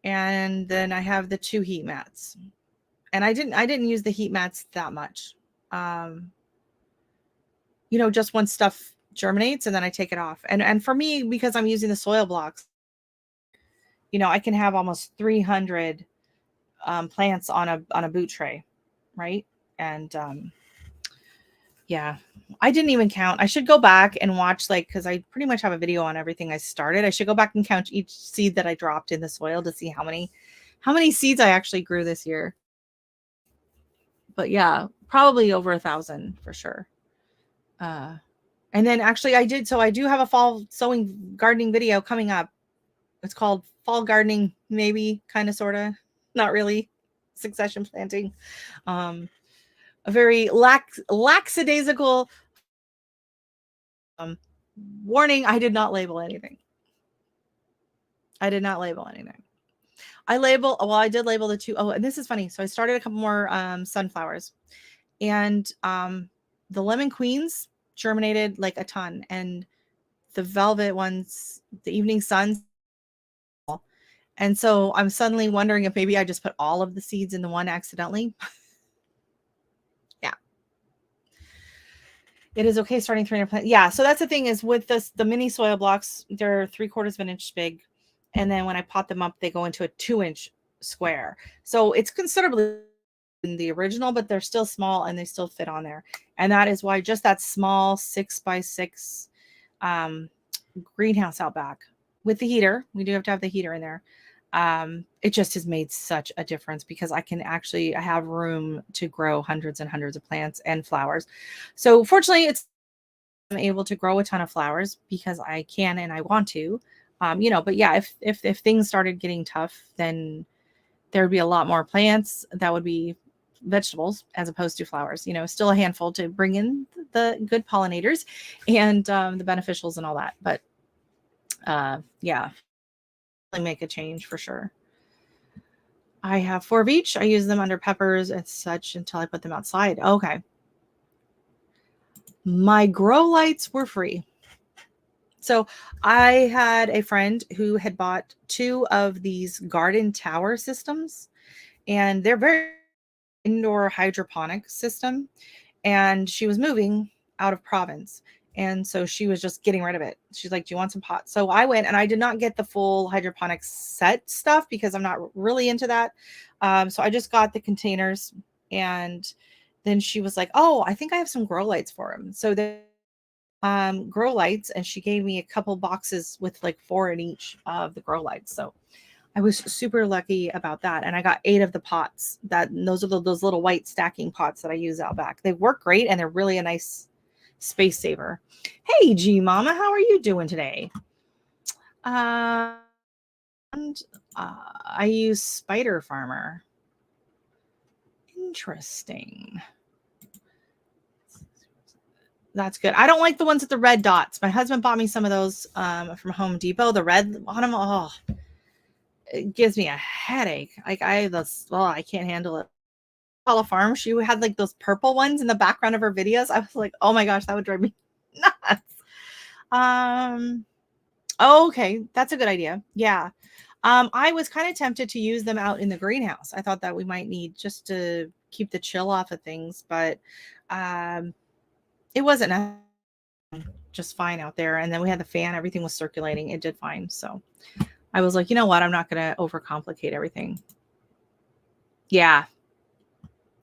And then I have the 2 heat mats. And I didn't use the heat mats that much. Just when stuff germinates and then I take it off. And for me, because I'm using the soil blocks, I can have almost 300 plants on a boot tray, right? And yeah, I didn't even count. I should go back and watch, because I pretty much have a video on everything I started. I should go back and count each seed that I dropped in the soil to see how many seeds I actually grew this year. But yeah, probably over 1,000 for sure. And then actually I do have a fall sowing gardening video coming up. It's called Fall Gardening, maybe, kind of, sort of, not really, succession planting. A very lackadaisical warning. I did not label anything. I did label the 2. Oh, and this is funny. So I started a couple more sunflowers, and the lemon queens germinated like a ton, and the velvet ones, the evening suns, And so I'm suddenly wondering if maybe I just put all of the seeds in the one accidentally. Yeah. It is okay starting 300 plants. Yeah. So that's the thing is with the mini soil blocks, they're 3/4 of an inch big. And then when I pot them up, they go into a 2-inch square. So it's considerably in the original, but they're still small and they still fit on there. And that is why just that small 6x6 um, greenhouse out back with the heater, we do have to have the heater in there. It just has made such a difference because I have room to grow hundreds and hundreds of plants and flowers. So fortunately, I'm able to grow a ton of flowers because I can and I want to. But yeah, if things started getting tough, then there would be a lot more plants that would be vegetables as opposed to flowers. Still a handful to bring in the good pollinators and the beneficials and all that. But yeah, make a change for sure. I have 4 of each. I use them under peppers and such until I put them outside. Okay. My grow lights were free. So I had a friend who had bought 2 of these garden tower systems, and they're very indoor hydroponic system. And she was moving out of province. And so she was just getting rid of it. She's like, "Do you want some pots?" So I went and I did not get the full hydroponic set stuff because I'm not really into that. So I just got the containers. And then she was like, "Oh, I think I have some grow lights for him." So the grow lights, and she gave me a couple boxes with like 4 in each of the grow lights. So I was super lucky about that. And I got 8 of the pots those are those little white stacking pots that I use out back. They work great and they're really a nice space saver. Hey, G Mama, how are you doing today? And I use Spider Farmer. Interesting. That's good. I don't like the ones with the red dots. My husband bought me some of those from Home Depot. The red on them, oh, it gives me a headache. Like I can't handle it. Paula Farm, she had like those purple ones in the background of her videos. I was like, oh my gosh, that would drive me nuts. Okay, that's a good idea. Yeah. I was kind of tempted to use them out in the greenhouse. I thought that we might need just to keep the chill off of things, but it wasn't just fine out there. And then we had the fan, everything was circulating. It did fine. So I was like, you know what? I'm not going to overcomplicate everything. Yeah.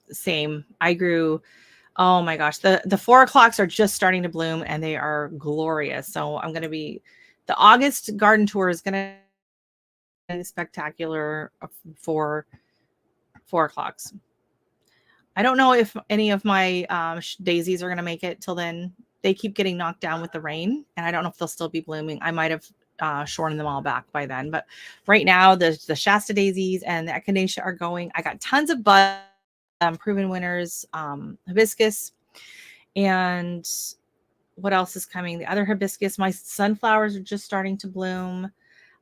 Same. I grew, oh my gosh, the 4 o'clocks are just starting to bloom and they are glorious. So I'm going to the August garden tour is going to be spectacular for 4 o'clocks. I don't know if any of my daisies are going to make it till then. They keep getting knocked down with the rain, and I don't know if they'll still be blooming. I might have shorn them all back by then. But right now, the Shasta daisies and the echinacea are going. I got tons of buds, proven winners, hibiscus, and what else is coming? The other hibiscus. My sunflowers are just starting to bloom.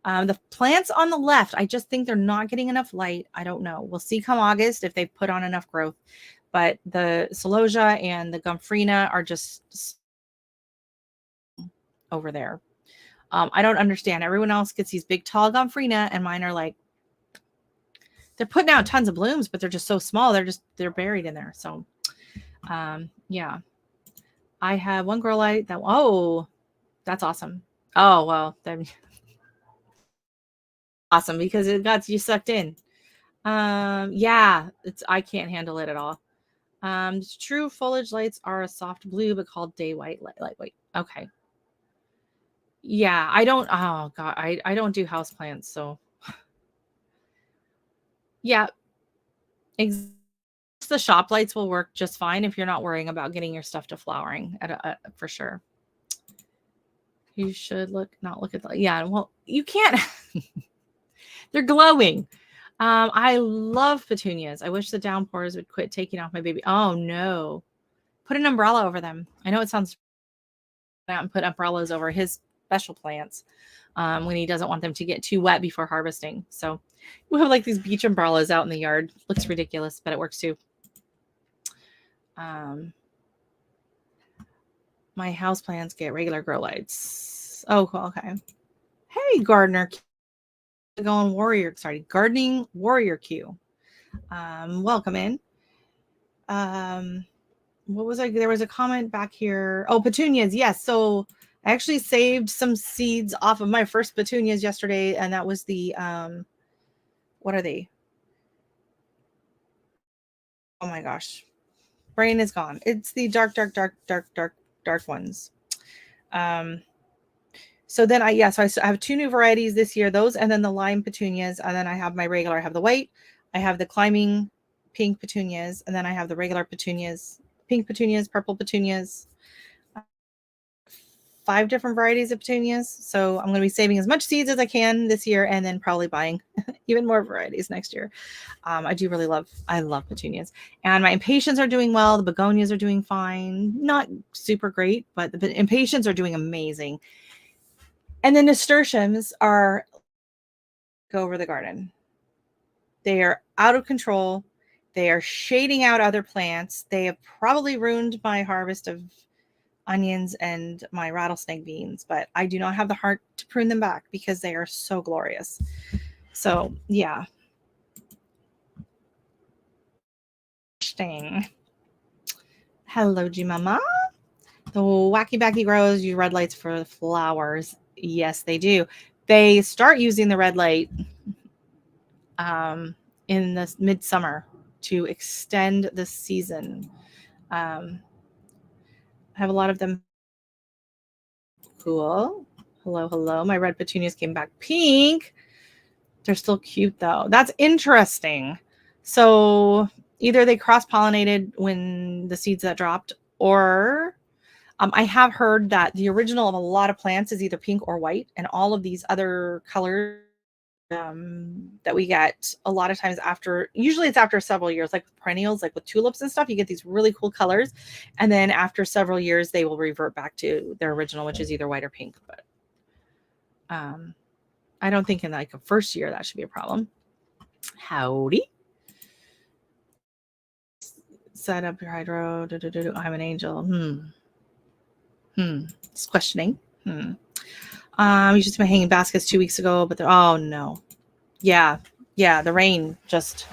The plants on the left, I just think they're not getting enough light. I don't know. We'll see come August if they put on enough growth. But the celosia and the gomphrena are just over there. I don't understand. Everyone else gets these big, tall gomphrena, and mine are like, they're putting out tons of blooms, but they're just so small. They're buried in there. So, yeah. I have one grow light oh, that's awesome. Oh, well, then awesome because it got you sucked in. Yeah, I can't handle it at all. True foliage lights are a soft blue, but called day white, lightweight. Okay. Yeah, I don't. Oh God, I don't do house plants, so yeah. The shop lights will work just fine if you're not worrying about getting your stuff to flowering for sure. You should not look at the, yeah. Well, you can't. They're glowing. I love petunias. I wish the downpours would quit taking off my baby. Oh no. Put an umbrella over them. I know it sounds out and put umbrellas over his special plants when he doesn't want them to get too wet before harvesting. So we have like these beach umbrellas out in the yard. Looks ridiculous, but it works too. My house plants get regular grow lights. Oh, cool. Okay. Hey, gardener. Going warrior, sorry, gardening warrior Q. Welcome in. What was I? There was a comment back here. Oh, petunias. Yes. So I actually saved some seeds off of my first petunias yesterday, and that was the what are they? Oh my gosh, brain is gone. It's the dark ones. Um, so then I have two new varieties this year, those and then the lime petunias, and then I have my regular. I have the white, I have the climbing pink petunias, and then I have the regular petunias, pink petunias, purple petunias. 5 different varieties of petunias. So I'm going to be saving as much seeds as I can this year, and then probably buying even more varieties next year. I love petunias, and my impatiens are doing well. The begonias are doing fine, not super great, but the impatiens are doing amazing. And the nasturtiums are go over the garden. They are out of control. They are shading out other plants. They have probably ruined my harvest of onions and my rattlesnake beans, but I do not have the heart to prune them back because they are so glorious. So yeah. Hello, G Mama. The wacky backy grows use red lights for the flowers. Yes, they do. They start using the red light in the midsummer to extend the season. I have a lot of them. Cool. Hello, hello. My red petunias came back pink. They're still cute though. That's interesting. So either they cross-pollinated when the seeds that dropped, or I have heard that the original of a lot of plants is either pink or white, and all of these other colors that we get a lot of times usually it's after several years, like with perennials, like with tulips and stuff, you get these really cool colors. And then after several years, they will revert back to their original, which is either white or pink. But I don't think in like a first year that should be a problem. Howdy. Set up your hydro. I'm an angel. It's questioning. You just been hanging baskets 2 weeks ago, but oh no. Yeah. The rain just,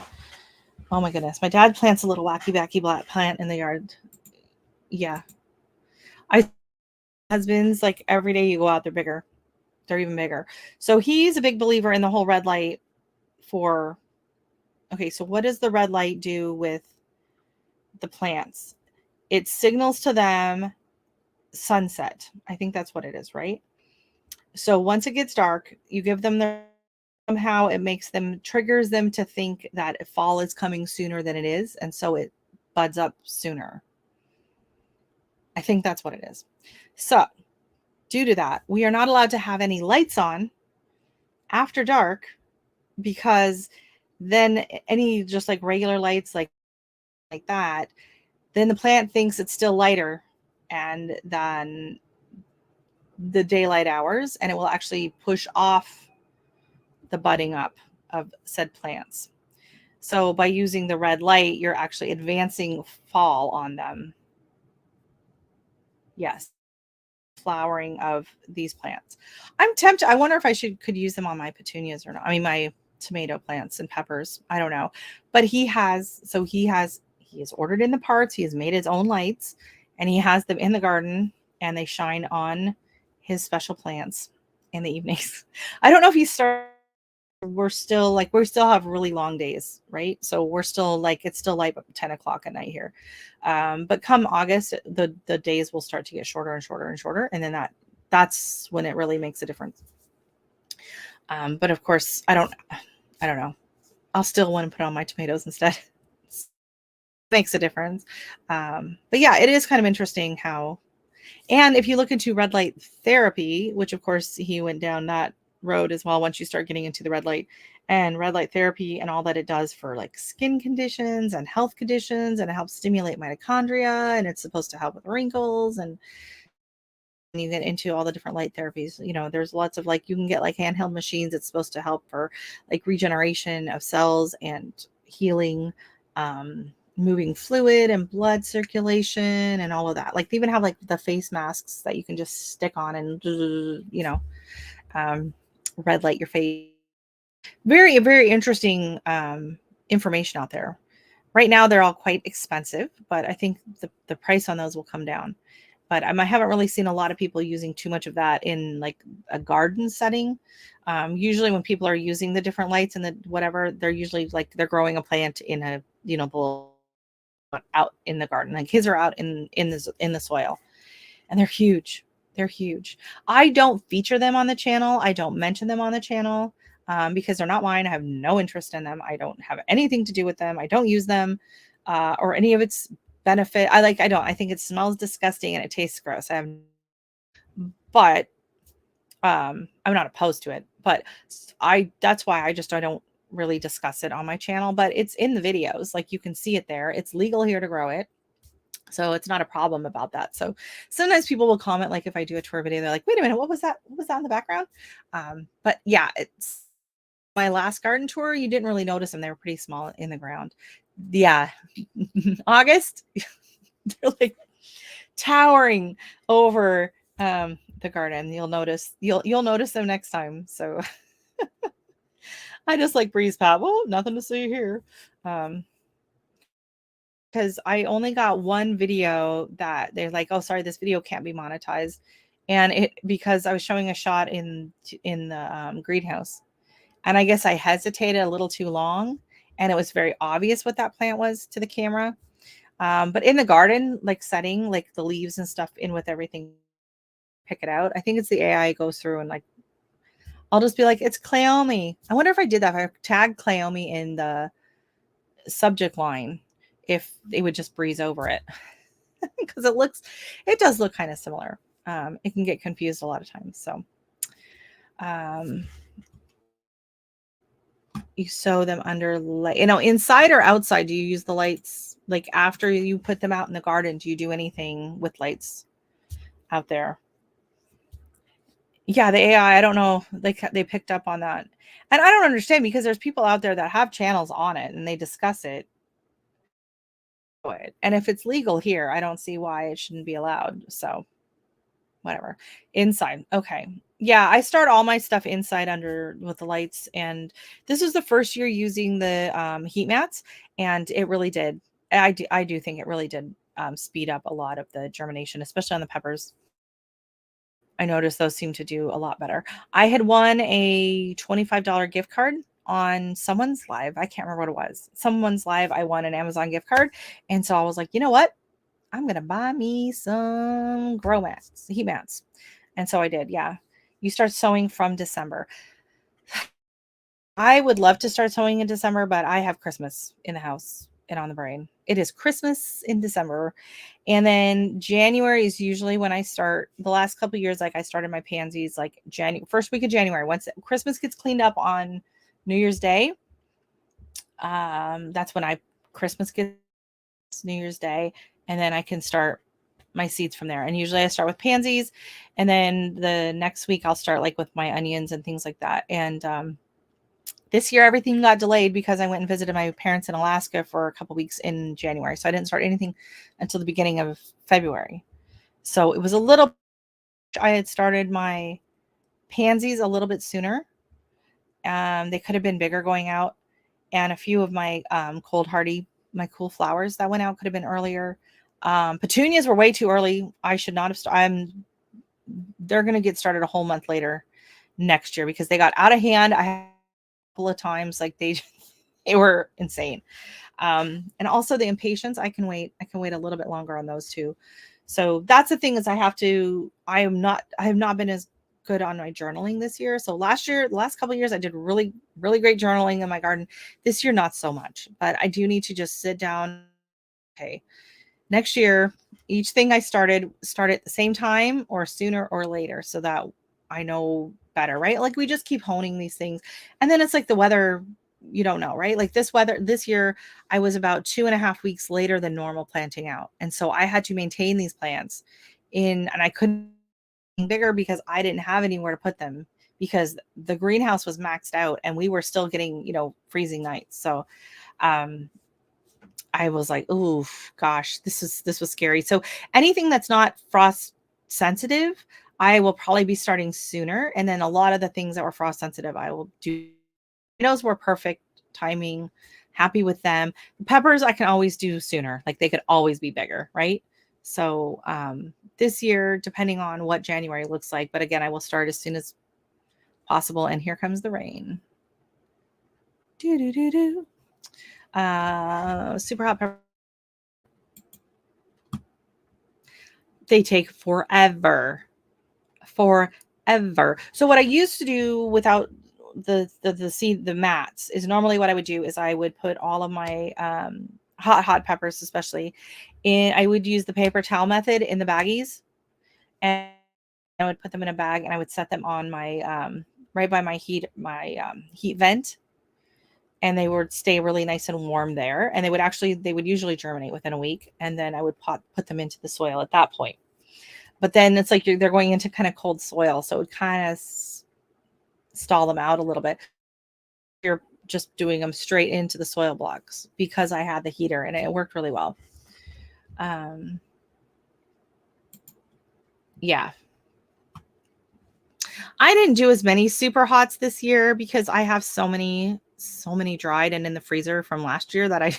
oh my goodness. My dad plants a little wacky backy black plant in the yard. Yeah. Husbands, like every day you go out, they're bigger. They're even bigger. So he's a big believer in the whole red light for, okay, so what does the red light do with the plants? It signals to them sunset. I think that's what it is, right? So once it gets dark, you give them somehow it triggers them to think that fall is coming sooner than it is. And so it buds up sooner. I think that's what it is. So due to that, we are not allowed to have any lights on after dark, because then any just like regular lights like that, then the plant thinks it's still lighter and then the daylight hours, and it will actually push off the budding up of said plants. So by using the red light, you're actually advancing fall on them. Yes. Flowering of these plants. I'm tempted. I wonder if I could use them on my petunias or not. I mean, my tomato plants and peppers. I don't know. But he has ordered in the parts. He has made his own lights, and he has them in the garden, and they shine on his special plants in the evenings. I don't know if he started. We still have really long days, right? So we're still like, it's still like 10 o'clock at night here. But come August, the days will start to get shorter and shorter and shorter. And then that's when it really makes a difference. But of course I don't know. I'll still want to put on my tomatoes instead. Makes a difference. But yeah, it is kind of interesting how, and if you look into red light therapy, which of course he went down that road as well, once you start getting into the red light therapy and all that it does for like skin conditions and health conditions, and it helps stimulate mitochondria, and it's supposed to help with wrinkles. And you get into all the different light therapies, there's lots of like, you can get like handheld machines. It's supposed to help for like regeneration of cells and healing, moving fluid and blood circulation and all of that. Like they even have like the face masks that you can just stick on and red light your face. Very, very interesting information out there. Right now, they're all quite expensive, but I think the price on those will come down. But I haven't really seen a lot of people using too much of that in like a garden setting. Usually, when people are using the different lights and the whatever, they're usually like they're growing a plant in a bowl out in the garden. Like his are out in the soil, and they're huge. They're huge. I don't feature them on the channel. I don't mention them on the channel because they're not mine. I have no interest in them. I don't have anything to do with them. I don't use them or any of its benefit. I don't. I think it smells disgusting and it tastes gross. But I'm not opposed to it. But that's why I don't really discuss it on my channel. But it's in the videos. Like you can see it there. It's legal here to grow it. So it's not a problem about that. So sometimes people will comment, like if I do a tour video, they're like, wait a minute, what was that? What was that in the background? But yeah, it's my last garden tour. You didn't really notice them. They were pretty small in the ground. Yeah. August, they're like towering over the garden. You'll notice them next time. So I just like breeze past. Well, nothing to see here. Because I only got one video that they're like, "Oh, sorry, this video can't be monetized," and it because I was showing a shot in the greenhouse, and I guess I hesitated a little too long, and it was very obvious what that plant was to the camera. But in the garden, like setting like the leaves and stuff in with everything, pick it out. I think it's the AI goes through and like I'll just be like, "It's Cleome." I wonder if I did that. If I tagged Cleome in the subject line, if they would just breeze over it. Because it does look kind of similar. It can get confused a lot of times. So um, you sew them under light, inside or outside. Do you use the lights like after you put them out in the garden? Do you do anything with lights out there? Yeah, the AI, I don't know. They picked up on that. And I don't understand because there's people out there that have channels on it and they discuss it. And if it's legal here, I don't see why it shouldn't be allowed. So whatever. Inside. Okay. Yeah, I start all my stuff inside under with the lights. And this was the first year using the heat mats, and it really did. I do think it really did speed up a lot of the germination, especially on the peppers. I noticed those seem to do a lot better. I had won a $25 gift card on someone's live. I can't remember what it was. Someone's live. I won an Amazon gift card. And so I was like, you know what? I'm going to buy me some grow mats, heat mats. And so I did. Yeah. You start sewing from December. I would love to start sewing in December, but I have Christmas in the house and on the brain. It is Christmas in December. And then January is usually when I start. The last couple of years, like I started my pansies like first week of January. Once Christmas gets cleaned up on New Year's Day, that's when Christmas gets New Year's Day, and then I can start my seeds from there. And usually I start with pansies, and then the next week I'll start like with my onions and things like that. And this year everything got delayed because I went and visited my parents in Alaska for a couple weeks in January. So I didn't start anything until the beginning of February. So it was a little I had started my pansies a little bit sooner. They could have been bigger going out, and a few of my my cool flowers that went out could have been earlier. Petunias were way too early. I should not have. They're going to get started a whole month later next year because they got out of hand. I had a couple of times like they were insane. And also the impatiens, I can wait a little bit longer on those too. So that's the thing is I have not been as good on my journaling this year. So the last couple of years, I did really, really great journaling in my garden. This year, not so much, but I do need to just sit down. Okay. Next year, each thing I start at the same time or sooner or later so that I know better, right? Like we just keep honing these things. And then it's like the weather, you don't know, right? Like this year, I was about 2.5 weeks later than normal planting out. And so I had to maintain these plants and I couldn't bigger because I didn't have anywhere to put them because the greenhouse was maxed out and we were still getting, freezing nights. So, I was like, "Oh gosh, this was scary." So anything that's not frost sensitive, I will probably be starting sooner. And then a lot of the things that were frost sensitive, I will do Tomatoes were perfect timing. Happy with them. The peppers I can always do sooner. Like they could always be bigger, right? So this year, depending on what January looks like, but again, I will start as soon as possible. And here comes the rain. Do do do do. Super hot pepper. They take forever. Forever. So what I used to do without the mats is normally what I would do is I would put all of my hot peppers especially in. I would use the paper towel method in the baggies, and I would put them in a bag and I would set them on my right by my heat vent, and they would stay really nice and warm there, and they would usually germinate within a week, and then I would put them into the soil at that point. But then it's like they're going into kind of cold soil, so it would kind of stall them out a little bit. You're just doing them straight into the soil blocks because I had the heater and it worked really well. Yeah. I didn't do as many super hots this year because I have so many dried and in the freezer from last year that I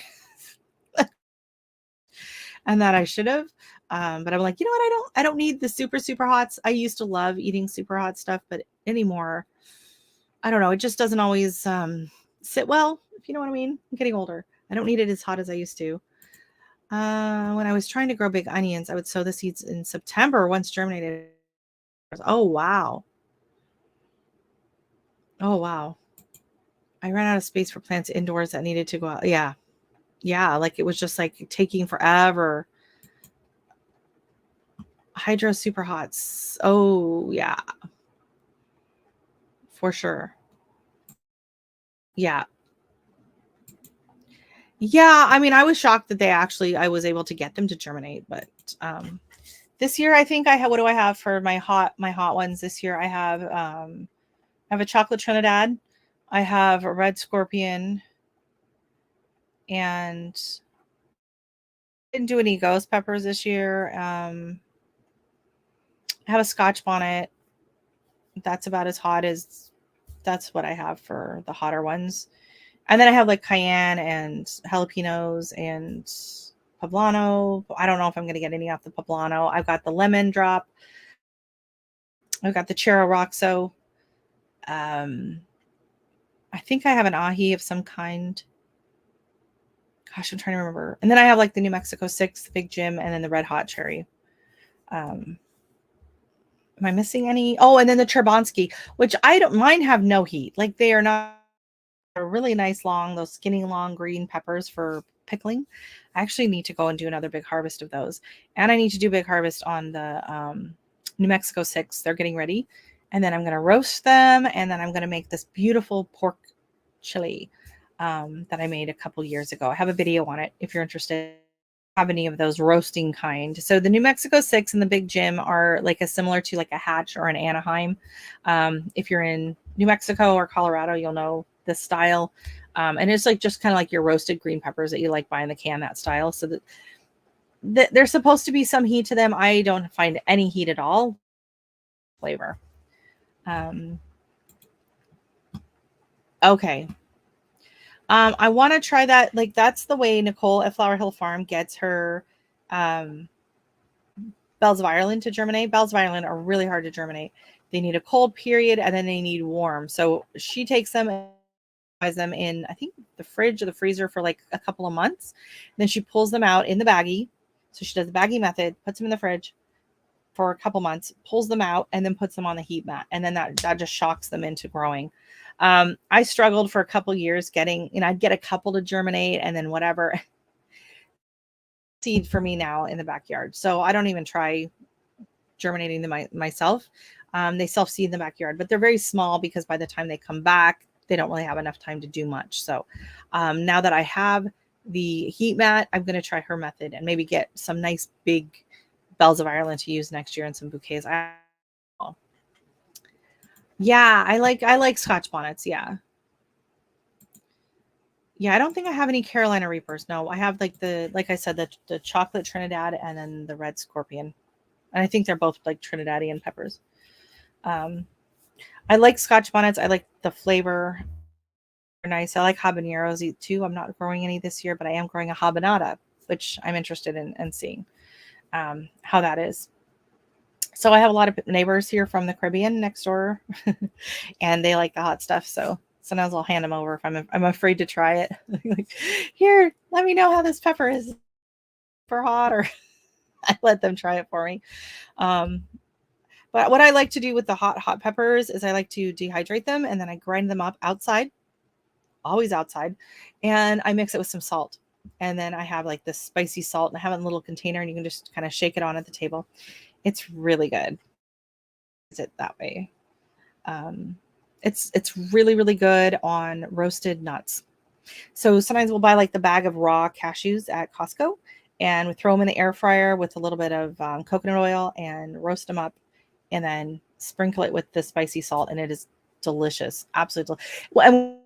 and that I should have. But I'm like, you know what? I don't need the super hots. I used to love eating super hot stuff, but anymore, I don't know. It just doesn't always sit well, if you know what I mean. I'm getting older. I don't need it as hot as I used to. When I was trying to grow big onions, I would sow the seeds in September once germinated. Oh, wow. Oh, wow. I ran out of space for plants indoors that needed to go out. Yeah. Yeah. Like it was just like taking forever. Hydro super hots. Oh, yeah. For sure. Yeah. Yeah. I mean, I was shocked that I was able to get them to germinate, but this year I think what do I have for my hot ones this year? I have a chocolate Trinidad. I have a red scorpion, and didn't do any ghost peppers this year. I have a Scotch bonnet. That's about as hot as that's what I have for the hotter ones. And then I have like cayenne and jalapenos and poblano. I don't know if I'm going to get any off the poblano. I've got the lemon drop. I've got the Chero Roxo. I think I have an ahi of some kind. Gosh, I'm trying to remember. And then I have like the New Mexico 6, the Big Jim, and then the Red Hot Cherry. Am I missing any? Oh, and then the Cherbonsky, which I don't mine have no heat. Like they are not they're really nice long, those skinny long green peppers for pickling. I actually need to go and do another big harvest of those. And I need to do big harvest on the New Mexico 6. They're getting ready. And then I'm going to roast them. And then I'm going to make this beautiful pork chili that I made a couple years ago. I have a video on it if you're interested. Have any of those roasting kind. So the New Mexico 6 and the Big Jim are like similar to like a Hatch or an Anaheim. If you're in New Mexico or Colorado, you'll know this style. And it's like just kind of like your roasted green peppers that you like buy in the can, that style. So that there's supposed to be some heat to them. I don't find any heat at all. Flavor. Okay. I want to try that. Like that's the way Nicole at Flower Hill Farm gets her Bells of Ireland to germinate. Bells of Ireland are really hard to germinate. They need a cold period and then they need warm. So she takes them and buys them in, I think, the fridge or the freezer for like a couple of months. Then she pulls them out in the baggie. So she does the baggie method, puts them in the fridge for a couple months, pulls them out, and then puts them on the heat mat. And then that just shocks them into growing. I struggled for a couple years getting, I'd get a couple to germinate and then whatever. Seed for me now in the backyard. So I don't even try germinating them myself. They self-seed in the backyard, but they're very small because by the time they come back, they don't really have enough time to do much. So now that I have the heat mat, I'm going to try her method and maybe get some nice big Bells of Ireland to use next year and some bouquets. Yeah, I like Scotch bonnets. Yeah. Yeah, I don't think I have any Carolina Reapers. No, I have like I said, the chocolate Trinidad and then the red Scorpion. And I think they're both like Trinidadian peppers. I like Scotch bonnets. I like the flavor. nice. I like habaneros too. I'm not growing any this year, but I am growing a habanada, which I'm interested in seeing how that is. So I have a lot of neighbors here from the Caribbean next door, and they like the hot stuff. So sometimes I'll hand them over if I'm afraid to try it. Like, here, let me know how this pepper is for hot, or I let them try it for me. Um, but what I like to do with the hot peppers is I like to dehydrate them and then I grind them up outside, always outside, and I mix it with some salt. And then I have like this spicy salt and I have it in a little container and you can just kind of shake it on at the table. It's really good. Is it that way? Um, it's really really good on roasted nuts. So sometimes we'll buy like the bag of raw cashews at Costco, and we throw them in the air fryer with a little bit of coconut oil and roast them up, and then sprinkle it with the spicy salt, and it is delicious, absolutely. Well, and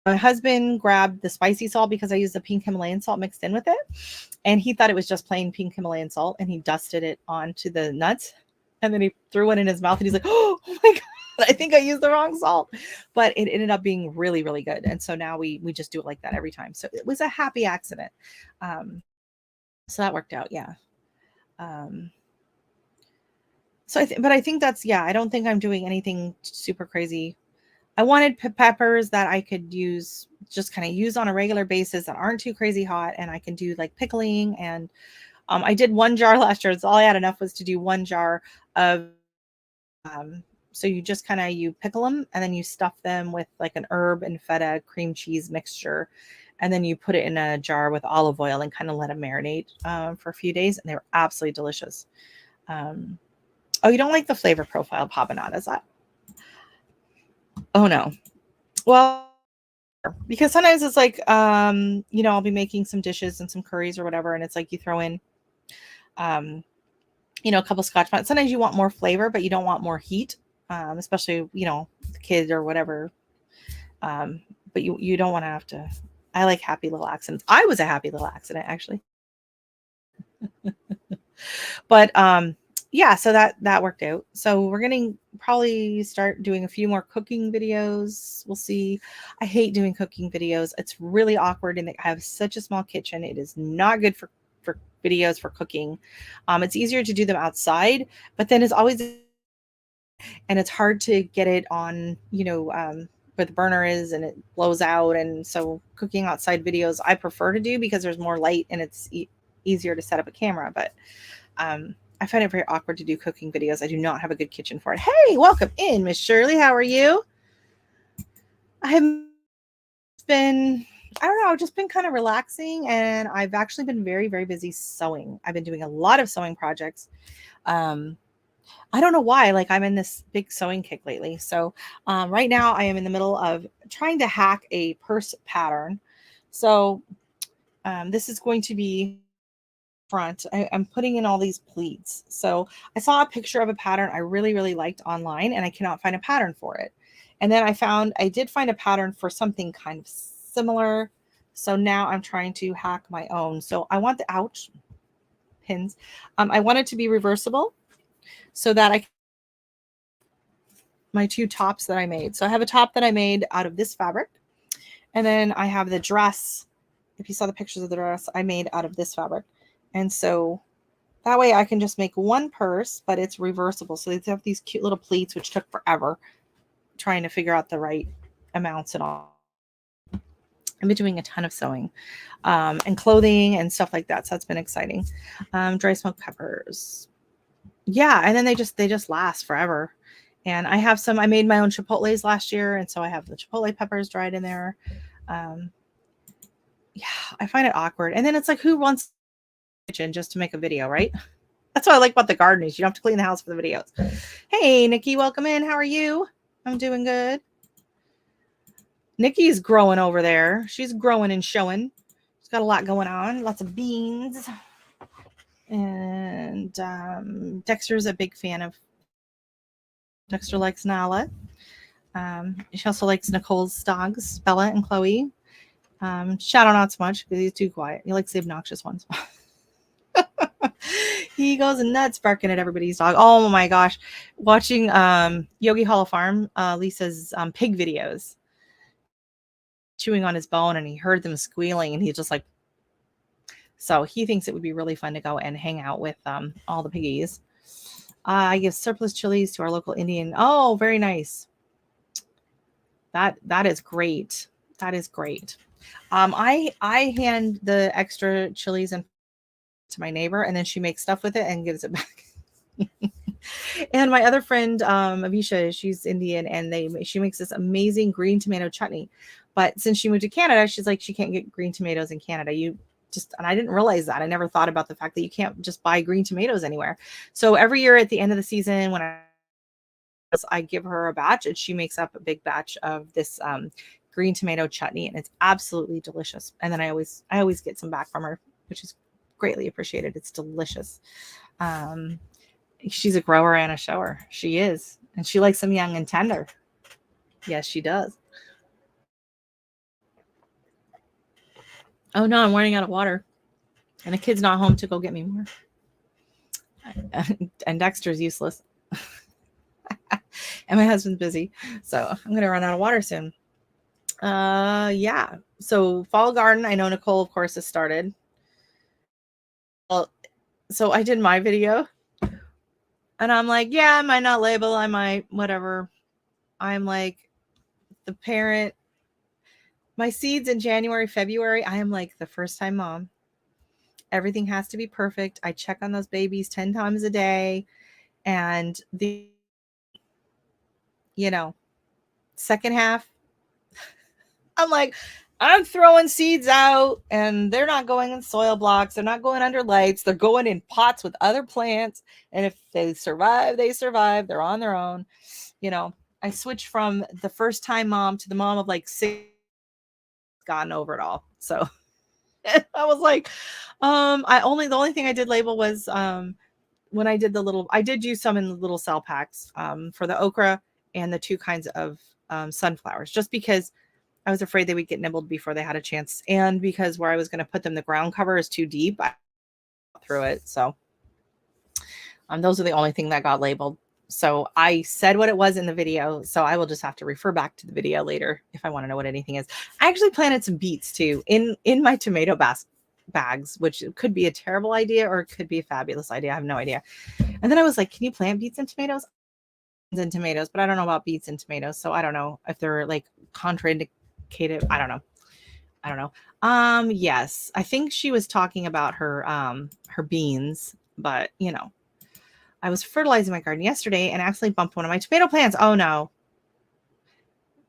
my husband grabbed the spicy salt because I used the pink Himalayan salt mixed in with it, and he thought it was just plain pink Himalayan salt, and he dusted it onto the nuts, and then he threw it in his mouth, and he's like, "Oh my god, I think I used the wrong salt," but it ended up being really, really good, and so now we just do it like that every time. So it was a happy accident. So that worked out, yeah. Um, but I think that's yeah. I don't think I'm doing anything super crazy. I wanted peppers that I could use, just kind of use on a regular basis that aren't too crazy hot, and I can do like pickling. And I did one jar last year. It's all I had enough was to do one jar of. So you just kind of you pickle them and then you stuff them with like an herb and feta cream cheese mixture, and then you put it in a jar with olive oil and kind of let them marinate for a few days, and they were absolutely delicious. Um, oh, you don't like the flavor profile of habanadas? Oh no. Well, because sometimes it's like I'll be making some dishes and some curries or whatever, and it's like you throw in a couple scotch bonnet. Sometimes you want more flavor but you don't want more heat, especially the kid or whatever, but you don't want to have to. I like happy little accidents. I was a happy little accident actually. But yeah, so that worked out. So we're gonna probably start doing a few more cooking videos. We'll see. I hate doing cooking videos. It's really awkward, and I have such a small kitchen. It is not good for videos for cooking. It's easier to do them outside, but then it's always, and it's hard to get it on where the burner is, and it blows out. And so cooking outside videos I prefer to do because there's more light and it's easier to set up a camera. But I find it very awkward to do cooking videos. I do not have a good kitchen for it. Hey, welcome in, Miss Shirley. How are you? I have been, I don't know, I've just been kind of relaxing, and I've actually been very, very busy sewing. I've been doing a lot of sewing projects. I don't know why, like I'm in this big sewing kick lately. So right now I am in the middle of trying to hack a purse pattern. So this is going to be front. I'm putting in all these pleats. So I saw a picture of a pattern I really, really liked online, and I cannot find a pattern for it. And then I did find a pattern for something kind of similar. So now I'm trying to hack my own. So I want the ouch pins. I want it to be reversible so that my two tops that I made. So I have a top that I made out of this fabric, and then I have the dress. If you saw the pictures of the dress, I made out of this fabric. And so that way I can just make one purse, but it's reversible. So they have these cute little pleats, which took forever trying to figure out the right amounts and all. I've been doing a ton of sewing and clothing and stuff like that. So that's been exciting. Dry smoked peppers. Yeah. And then they just last forever. And I have I made my own chipotles last year. And so I have the chipotle peppers dried in there. Yeah, I find it awkward. And then it's like, who wants kitchen just to make a video, right? That's what I like about the garden is you don't have to clean the house for the videos. Hey, Nikki, welcome in. How are you? I'm doing good. Nikki's growing over there. She's growing and showing. She's got a lot going on. Lots of beans. And Dexter's a big fan of. Dexter likes Nala. She also likes Nicole's dogs, Bella and Chloe. Shadow not so much because he's too quiet. He likes the obnoxious ones. He goes nuts barking at everybody's dog. Oh my gosh. Watching Yogi Hollow Farm, Lisa's pig videos. chewing on his bone and he heard them squealing and he's just like, so he thinks it would be really fun to go and hang out with all the piggies. I give surplus chilies to our local Indian. Oh, very nice. That is great. That is great. I hand the extra chilies and to my neighbor, and then she makes stuff with it and gives it back. And my other friend, Avisha, she's Indian, and she makes this amazing green tomato chutney. But since she moved to Canada, she's like, she can't get green tomatoes in Canada. And I didn't realize that. I never thought about the fact that you can't just buy green tomatoes anywhere. So every year at the end of the season, when I give her a batch, and she makes up a big batch of this green tomato chutney, and it's absolutely delicious. And then I always get some back from her, which is greatly appreciated. It's delicious. She's a grower and a shower. She is. And she likes them young and tender. Yes, she does. Oh no, I'm running out of water. And the kid's not home to go get me more. And Dexter's useless. And my husband's busy. So I'm going to run out of water soon. Yeah. So fall garden, I know Nicole, of course, has started. Well, so I did my video. And I'm like, yeah, I might not label. I might, whatever. I'm like the parent. My seeds in January, February, I am like the first time mom. Everything has to be perfect. I check on those babies 10 times a day. And second half, I'm like, I'm throwing seeds out and they're not going in soil blocks. They're not going under lights. They're going in pots with other plants. And if they survive, they survive. They're on their own. I switched from the first time mom to the mom of like 6, gotten over it all. So I was like, the only thing I did label was when I did I did use some in the little cell packs for the okra and the 2 kinds of sunflowers, just because I was afraid they would get nibbled before they had a chance. And because where I was going to put them, the ground cover is too deep, I threw it. So those are the only thing that got labeled. So I said what it was in the video. So I will just have to refer back to the video later if I want to know what anything is. I actually planted some beets too in my tomato bags, which could be a terrible idea or it could be a fabulous idea. I have no idea. And then I was like, can you plant beets and tomatoes? And tomatoes, but I don't know about beets and tomatoes. So I don't know if they're like contraindicated. I don't know. Yes, I think she was talking about her beans, but I was fertilizing my garden yesterday and accidentally bumped one of my tomato plants. Oh no.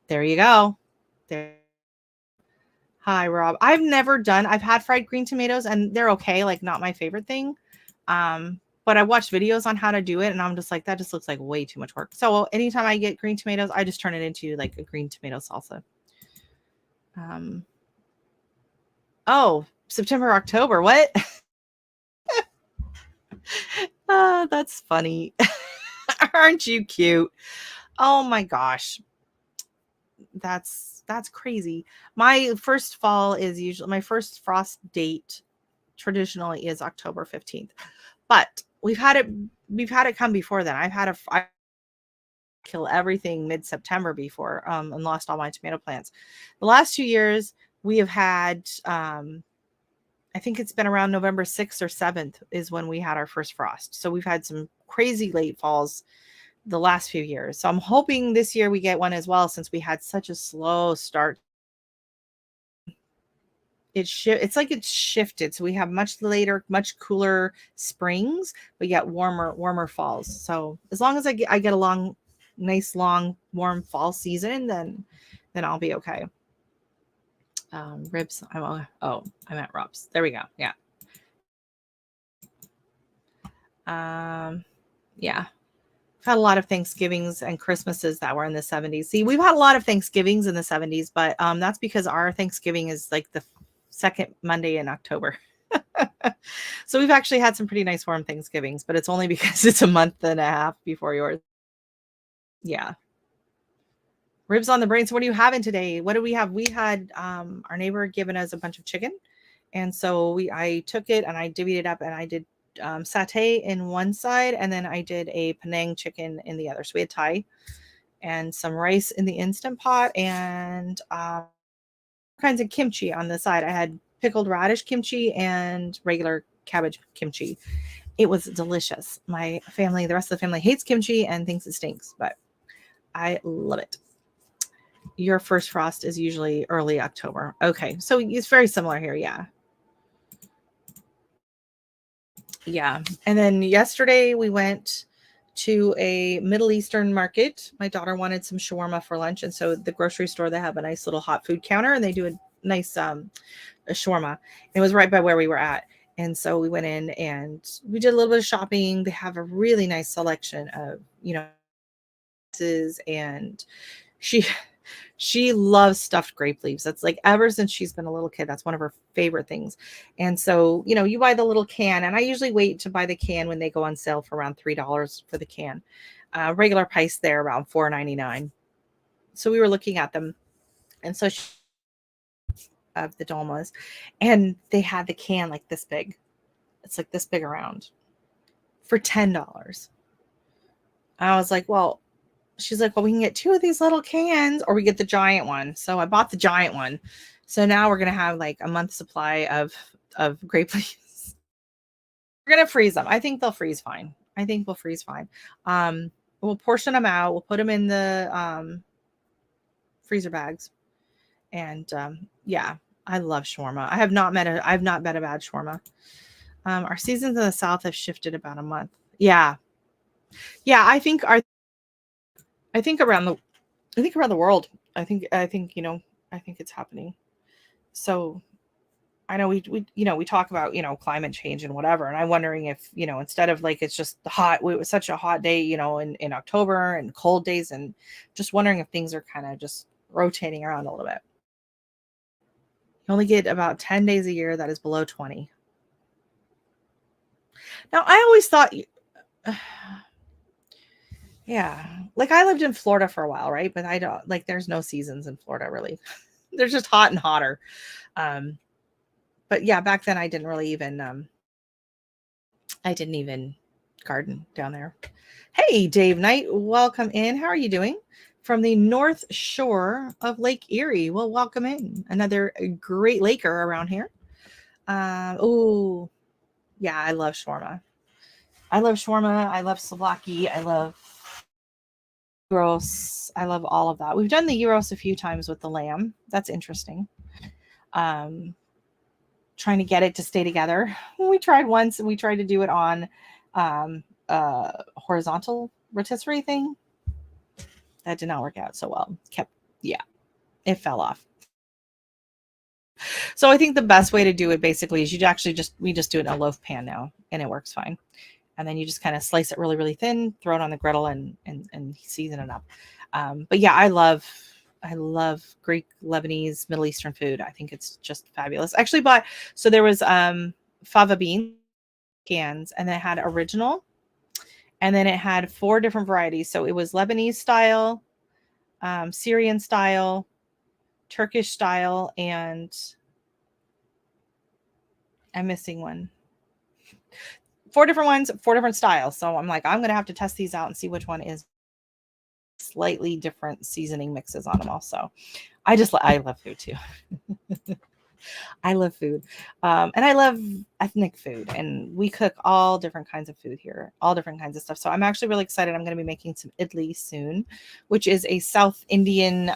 There you go. There. Hi, Rob. I've had fried green tomatoes and they're okay. Like not my favorite thing. But I watched videos on how to do it and I'm just like, that just looks like way too much work. So anytime I get green tomatoes, I just turn it into like a green tomato salsa. Oh, September, October. What? That's funny. Aren't you cute? Oh my gosh. That's crazy. My first frost date traditionally is October 15th. But we've had it come before then. I kill everything mid-September before and lost all my tomato plants. The last 2 years we have had I think it's been around November 6th or 7th is when we had our first frost. So we've had some crazy late falls the last few years. So I'm hoping this year we get one as well, since we had such a slow start. It's like it's shifted. So we have much later, much cooler springs, but yet warmer falls. So as long as I get a nice long warm fall season, then I'll be okay. Ribs. I meant rubs. There we go. Yeah. Yeah. We've had a lot of Thanksgivings and Christmases that were in the 70s. See, we've had a lot of Thanksgivings in the 70s, but that's because our Thanksgiving is like the second Monday in October. So we've actually had some pretty nice warm Thanksgivings, but it's only because it's a month and a half before yours. Yeah. Ribs on the brain. So what are you having today? What do we have? We had our neighbor given us a bunch of chicken. And so I took it and I divvied it up and I did satay in one side, and then I did a Penang chicken in the other. So we had Thai. And some rice in the Instant Pot, and kinds of kimchi on the side. I had pickled radish kimchi and regular cabbage kimchi. It was delicious. My family, the rest of the family hates kimchi and thinks it stinks, but I love it. Your first frost is usually early October. Okay, so it's very similar here. Yeah. Yeah. And then yesterday we went to a Middle Eastern market. My daughter wanted some shawarma for lunch. And so the grocery store, they have a nice little hot food counter and they do a nice a shawarma. It was right by where we were at. And so we went in and we did a little bit of shopping. They have a really nice selection of, and she she loves stuffed grape leaves. That's like ever since she's been a little kid, that's one of her favorite things. And so, you buy the little can, and I usually wait to buy the can when they go on sale for around $3 for the can. Regular price there around $4.99. So we were looking at them, and so of the dolmas, and they had the can like this big. It's like this big around for $10. I was like, well, she's like, well, we can get two of these little cans or we get the giant one. So I bought the giant one. So now we're going to have like a month's supply of grape leaves. We're going to freeze them. I think they'll freeze fine. I think we'll freeze fine. We'll portion them out. We'll put them in the freezer bags. And yeah, I love shawarma. I've not met a bad shawarma. Our seasons in the South have shifted about a month. Yeah. Yeah, I think around the world. I think it's happening. So I know we talk about, climate change and whatever. And I'm wondering if, instead of like, it's just hot, it was such a hot day, in October and cold days, and just wondering if things are kind of just rotating around a little bit. You only get about 10 days a year that is below 20. Now, I always thought, yeah, like I lived in Florida for a while, right? But I don't like, there's no seasons in Florida really. There's just hot and hotter. But yeah, back then I didn't really even, I didn't even garden down there. Hey, Dave Knight, welcome in. How are you doing? From the North Shore of Lake Erie. Well, welcome in. Another great laker around here. Oh, yeah, I love shawarma. I love shawarma. I love souvlaki. I love gyros. I love all of that. We've done the gyros a few times with the lamb. That's interesting. Trying to get it to stay together. We tried once, and we tried to do it on horizontal rotisserie thing. That did not work out so well. It fell off. So I think the best way to do it basically is we just do it in a loaf pan now, and it works fine. And then you just kind of slice it really, really thin, throw it on the griddle, and season it up. But yeah, I love Greek, Lebanese, Middle Eastern food. I think it's just fabulous. Actually so there was fava bean cans, and it had original, and then it had 4 different varieties. So it was Lebanese style, Syrian style, Turkish style, and I'm missing one. 4 different ones, 4 different styles. So I'm like, I'm going to have to test these out and see which one is slightly different seasoning mixes on them also. I love food too. I love food. And I love ethnic food, and we cook all different kinds of food here, all different kinds of stuff. So I'm actually really excited. I'm going to be making some idli soon, which is a South Indian,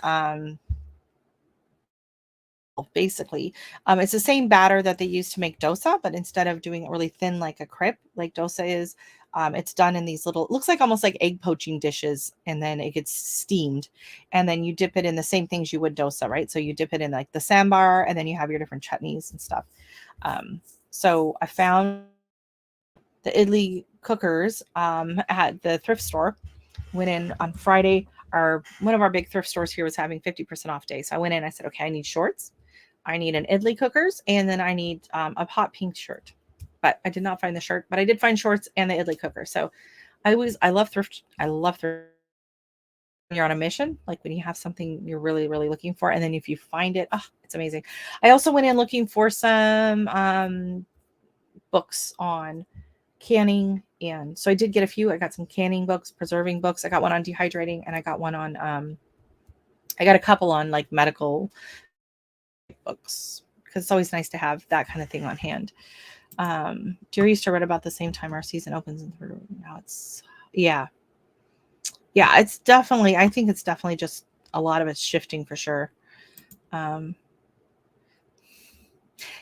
basically. It's the same batter that they use to make dosa, but instead of doing it really thin like a crepe, like dosa is, it's done in these little, looks like almost like egg poaching dishes, and then it gets steamed, and then you dip it in the same things you would dosa, right? So you dip it in like the sambar, and then you have your different chutneys and stuff. So I found the idli cookers at the thrift store. Went in on Friday. One of our big thrift stores here was having 50% off day. So I went in, I said, okay, I need shorts, I need an idli cookers, and then I need a hot pink shirt. But I did not find the shirt, but I did find shorts and the idli cooker. So I love thrift. I love thrift. When you're on a mission, like when you have something you're really, really looking for, and then if you find it, it's amazing. I also went in looking for some books on canning, and so I did get a few. I got some canning books, preserving books. I got one on dehydrating, and I got one on I got a couple on like medical books because it's always nice to have that kind of thing on hand. Dear Easter read about the same time our season opens, and now it's yeah, it's definitely. I think it's definitely just a lot of it's shifting for sure. Um,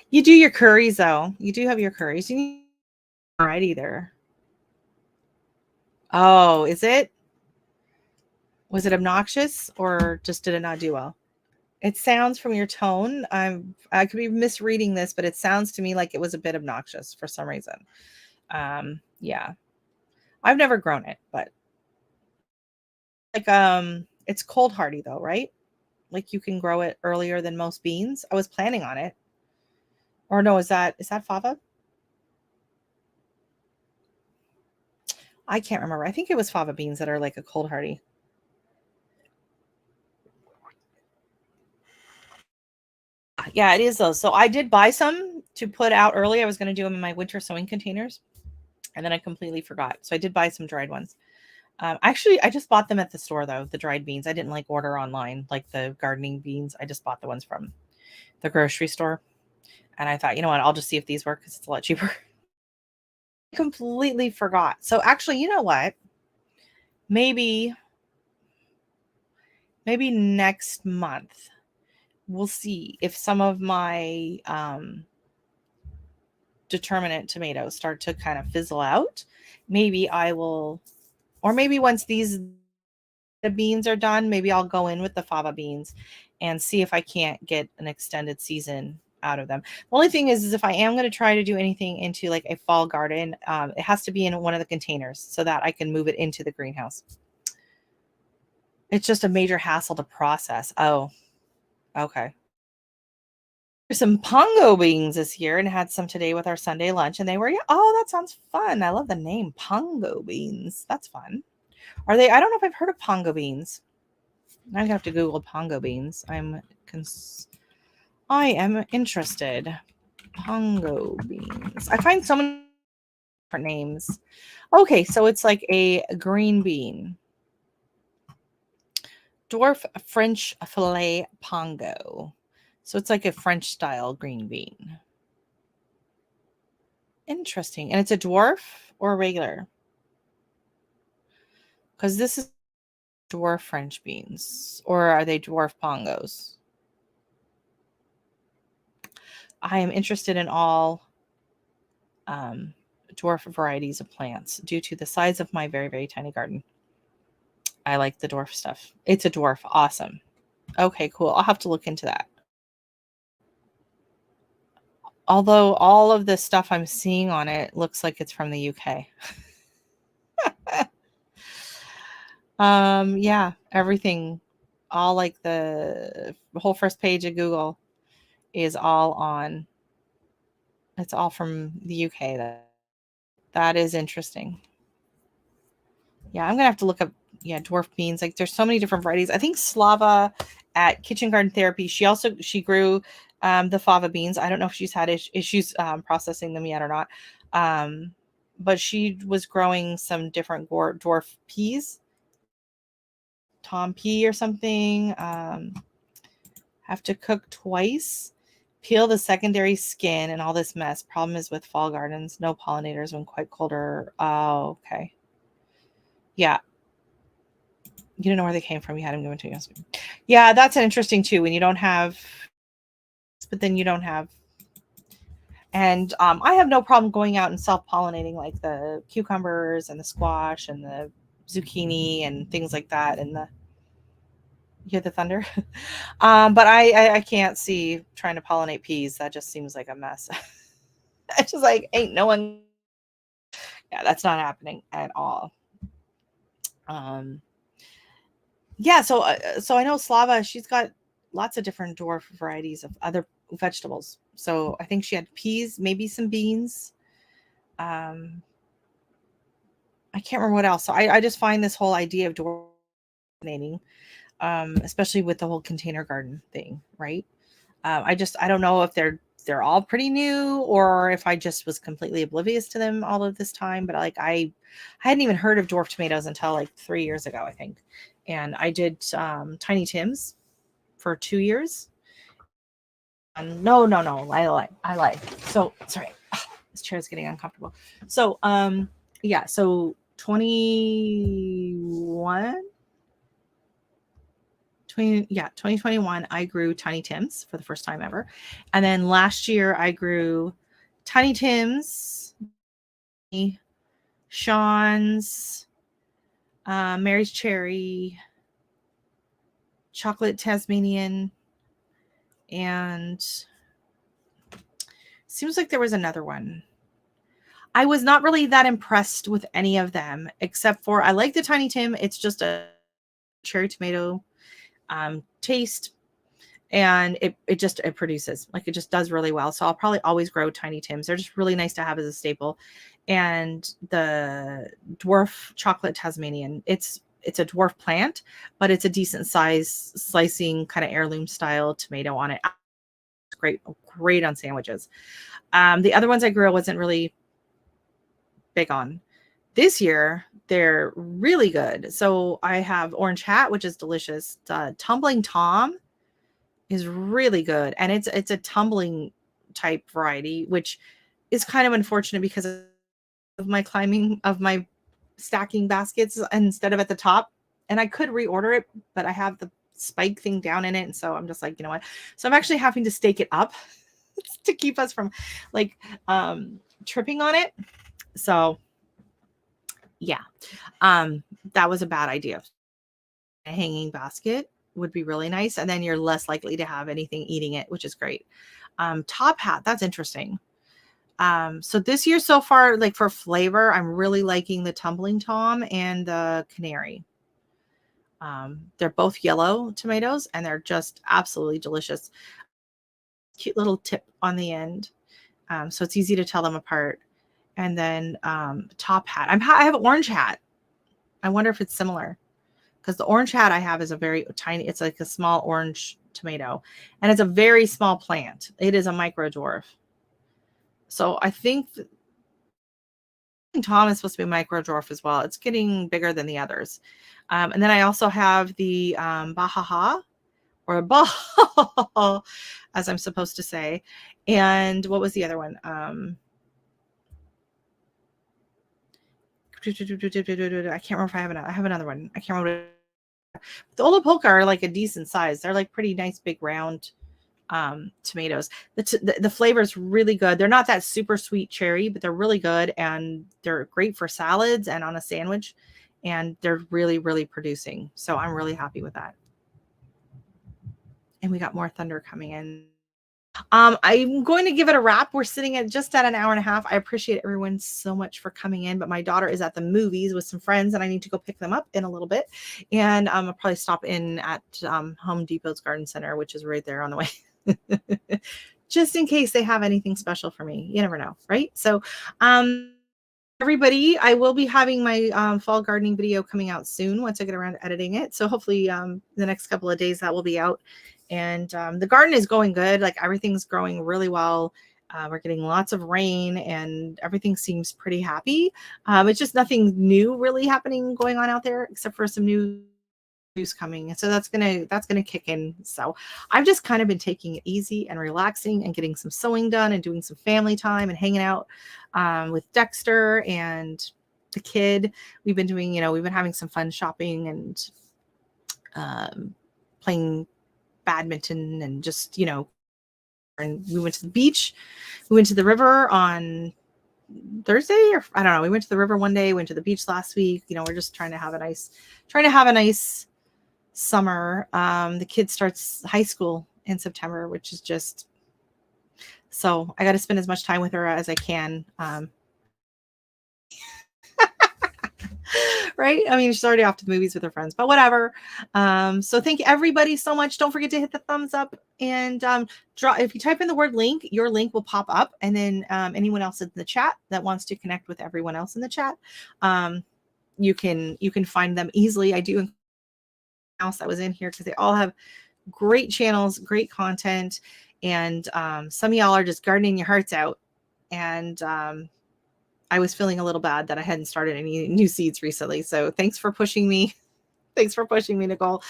you do your curries though. You do have your curries. You need right either. Oh, is it? Was it obnoxious or just did it not do well? It sounds from your tone. I could be misreading this, but it sounds to me like it was a bit obnoxious for some reason. Yeah. I've never grown it, but like it's cold hardy though, right? Like you can grow it earlier than most beans. I was planning on it. Or no, is that fava? I can't remember. I think it was fava beans that are like a cold hardy. Yeah, it is though. So I did buy some to put out early. I was going to do them in my winter sewing containers, and then I completely forgot. So I did buy some dried ones. Actually, I just bought them at the store though. The dried beans. I didn't like order online like the gardening beans. I just bought the ones from the grocery store, and I thought, you know what? I'll just see if these work because it's a lot cheaper. Completely forgot. So actually, you know what? Maybe next month we'll see if some of my determinate tomatoes start to kind of fizzle out. Maybe I will, or maybe once the beans are done, maybe I'll go in with the fava beans and see if I can't get an extended season out of them. The only thing is if I am going to try to do anything into like a fall garden, it has to be in one of the containers so that I can move it into the greenhouse. It's just a major hassle to process. Oh, okay. There's some pongo beans this year and had some today with our Sunday lunch. And they were, yeah, oh, that sounds fun. I love the name pongo beans. That's fun. Are they? I don't know if I've heard of pongo beans. I have to Google pongo beans. I am interested. Pongo beans. I find so many different names. Okay, so it's like a green bean. Dwarf French filet pongo. So it's like a French style green bean. Interesting. And it's a dwarf or a regular? Because this is dwarf French beans. Or are they dwarf pongos? I am interested in all dwarf varieties of plants due to the size of my very, very tiny garden. I like the dwarf stuff. It's a dwarf. Awesome. Okay, cool. I'll have to look into that. Although all of the stuff I'm seeing on it looks like it's from the UK. Yeah, everything, all like the whole first page of Google is all on. It's all from the UK. That is interesting. Yeah, I'm gonna have to look up dwarf beans. Like there's so many different varieties. I think Slava at Kitchen Garden Therapy, she grew the fava beans. I don't know if she's had issues processing them yet or not. But she was growing some different dwarf peas, Tom pea or something. Have to cook twice. Peel the secondary skin and all this mess. Problem is with fall gardens, no pollinators when quite colder. Oh, okay. Yeah. You didn't know where they came from. You had them given to you. Yeah, that's an interesting too. When you don't have, but then you don't have, and I have no problem going out and self-pollinating like the cucumbers and the squash and the zucchini and things like that. And you hear the thunder, but I can't see trying to pollinate peas. That just seems like a mess. It's just like ain't no one. Yeah, that's not happening at all. Um, Yeah, so I know Slava, she's got lots of different dwarf varieties of other vegetables. So I think she had peas, maybe some beans. Um, I can't remember what else. So I just find this whole idea of dwarf fascinating, especially with the whole container garden thing, right? I don't know if they're all pretty new or if I just was completely oblivious to them all of this time. But like I hadn't even heard of dwarf tomatoes until like 3 years ago, I think. And I did Tiny Tim's for 2 years. No, no, no. I lied. So sorry. This chair is getting uncomfortable. So yeah, so 2021 I grew Tiny Tims for the first time ever. And then last year I grew Tiny Tims, Sean's, Mary's Cherry, Chocolate Tasmanian, and seems like there was another one. I was not really that impressed with any of them, except for I like the Tiny Tim. It's just a cherry tomato taste, and it produces, like, it just does really well. So I'll probably always grow Tiny Tims. They're just really nice to have as a staple. And the dwarf chocolate Tasmanian, it's a dwarf plant, but it's a decent size slicing kind of heirloom style tomato on it. Great on sandwiches. The other ones I grew wasn't really big on. This year, they're really good. So I have Orange Hat, which is delicious. Tumbling Tom is really good. And it's a tumbling type variety, which is kind of unfortunate because of my stacking baskets instead of at the top. And I could reorder it, but I have the spike thing down in it. And so I'm just like, you know what? So I'm actually having to stake it up to keep us from like tripping on it. So yeah, that was a bad idea. A hanging basket would be really nice, and then you're less likely to have anything eating it, which is great. Top hat, that's interesting. So this year so far, like for flavor, I'm really liking the Tumbling Tom and the Canary. They're both yellow tomatoes, and they're just absolutely delicious. Cute little tip on the end, so it's easy to tell them apart. And then top hat. I have Orange Hat. I wonder if it's similar, because the Orange Hat I have is a very tiny, it's like a small orange tomato, and it's a very small plant. It is a micro dwarf. So I think Tom is supposed to be a micro dwarf as well. It's getting bigger than the others. And then I also have the ahhaha, or bah, as I'm supposed to say. And what was the other one? I can't remember if I have another one. I can't remember. The Olapolka are like a decent size. They're like pretty nice, big, round tomatoes. The flavor is really good. They're not that super sweet cherry, but they're really good, and they're great for salads and on a sandwich. And they're really, really producing. So I'm really happy with that. And we got more thunder coming in. I'm going to give it a wrap. We're sitting at just at an hour and a half. I appreciate everyone so much for coming in, but my daughter is at the movies with some friends, and I need to go pick them up in a little bit. And I'll probably stop in at Home Depot's Garden Center, which is right there on the way, just in case they have anything special for me. You never know, right? So, everybody, I will be having my fall gardening video coming out soon once I get around to editing it. So hopefully the next couple of days that will be out. And the garden is going good. Like, everything's growing really well. We're getting lots of rain, and everything seems pretty happy. It's just nothing new really happening going on out there, except for some news coming. So that's gonna kick in. So I've just kind of been taking it easy and relaxing and getting some sewing done and doing some family time and hanging out with Dexter and the kid. We've been doing, we've been having some fun shopping and playing badminton and just, and we went to the beach. We went to the river on Thursday, or I don't know. We went to the river one day, went to the beach last week. We're just trying to have a nice summer. The kid starts high school in September, which is just, so I got to spend as much time with her as I can. Right? I mean, she's already off to the movies with her friends, but whatever. So thank everybody so much. Don't forget to hit the thumbs up, and if you type in the word link, your link will pop up. And then anyone else in the chat that wants to connect with everyone else in the chat, you can find them easily. I do else that was in here because they all have great channels, great content, and some of y'all are just gardening your hearts out. And I was feeling a little bad that I hadn't started any new seeds recently. So thanks for pushing me. Thanks for pushing me, Nicole,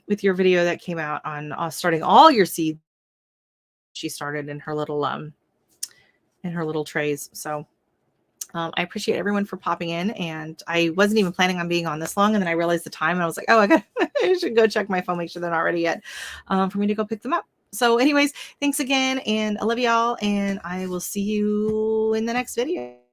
with your video that came out on starting all your seeds she started in her little trays. So I appreciate everyone for popping in, and I wasn't even planning on being on this long, and then I realized the time and I was like, oh, I should go check my phone, make sure they're not ready yet, for me to go pick them up. So anyways, thanks again, and I love y'all, and I will see you in the next video.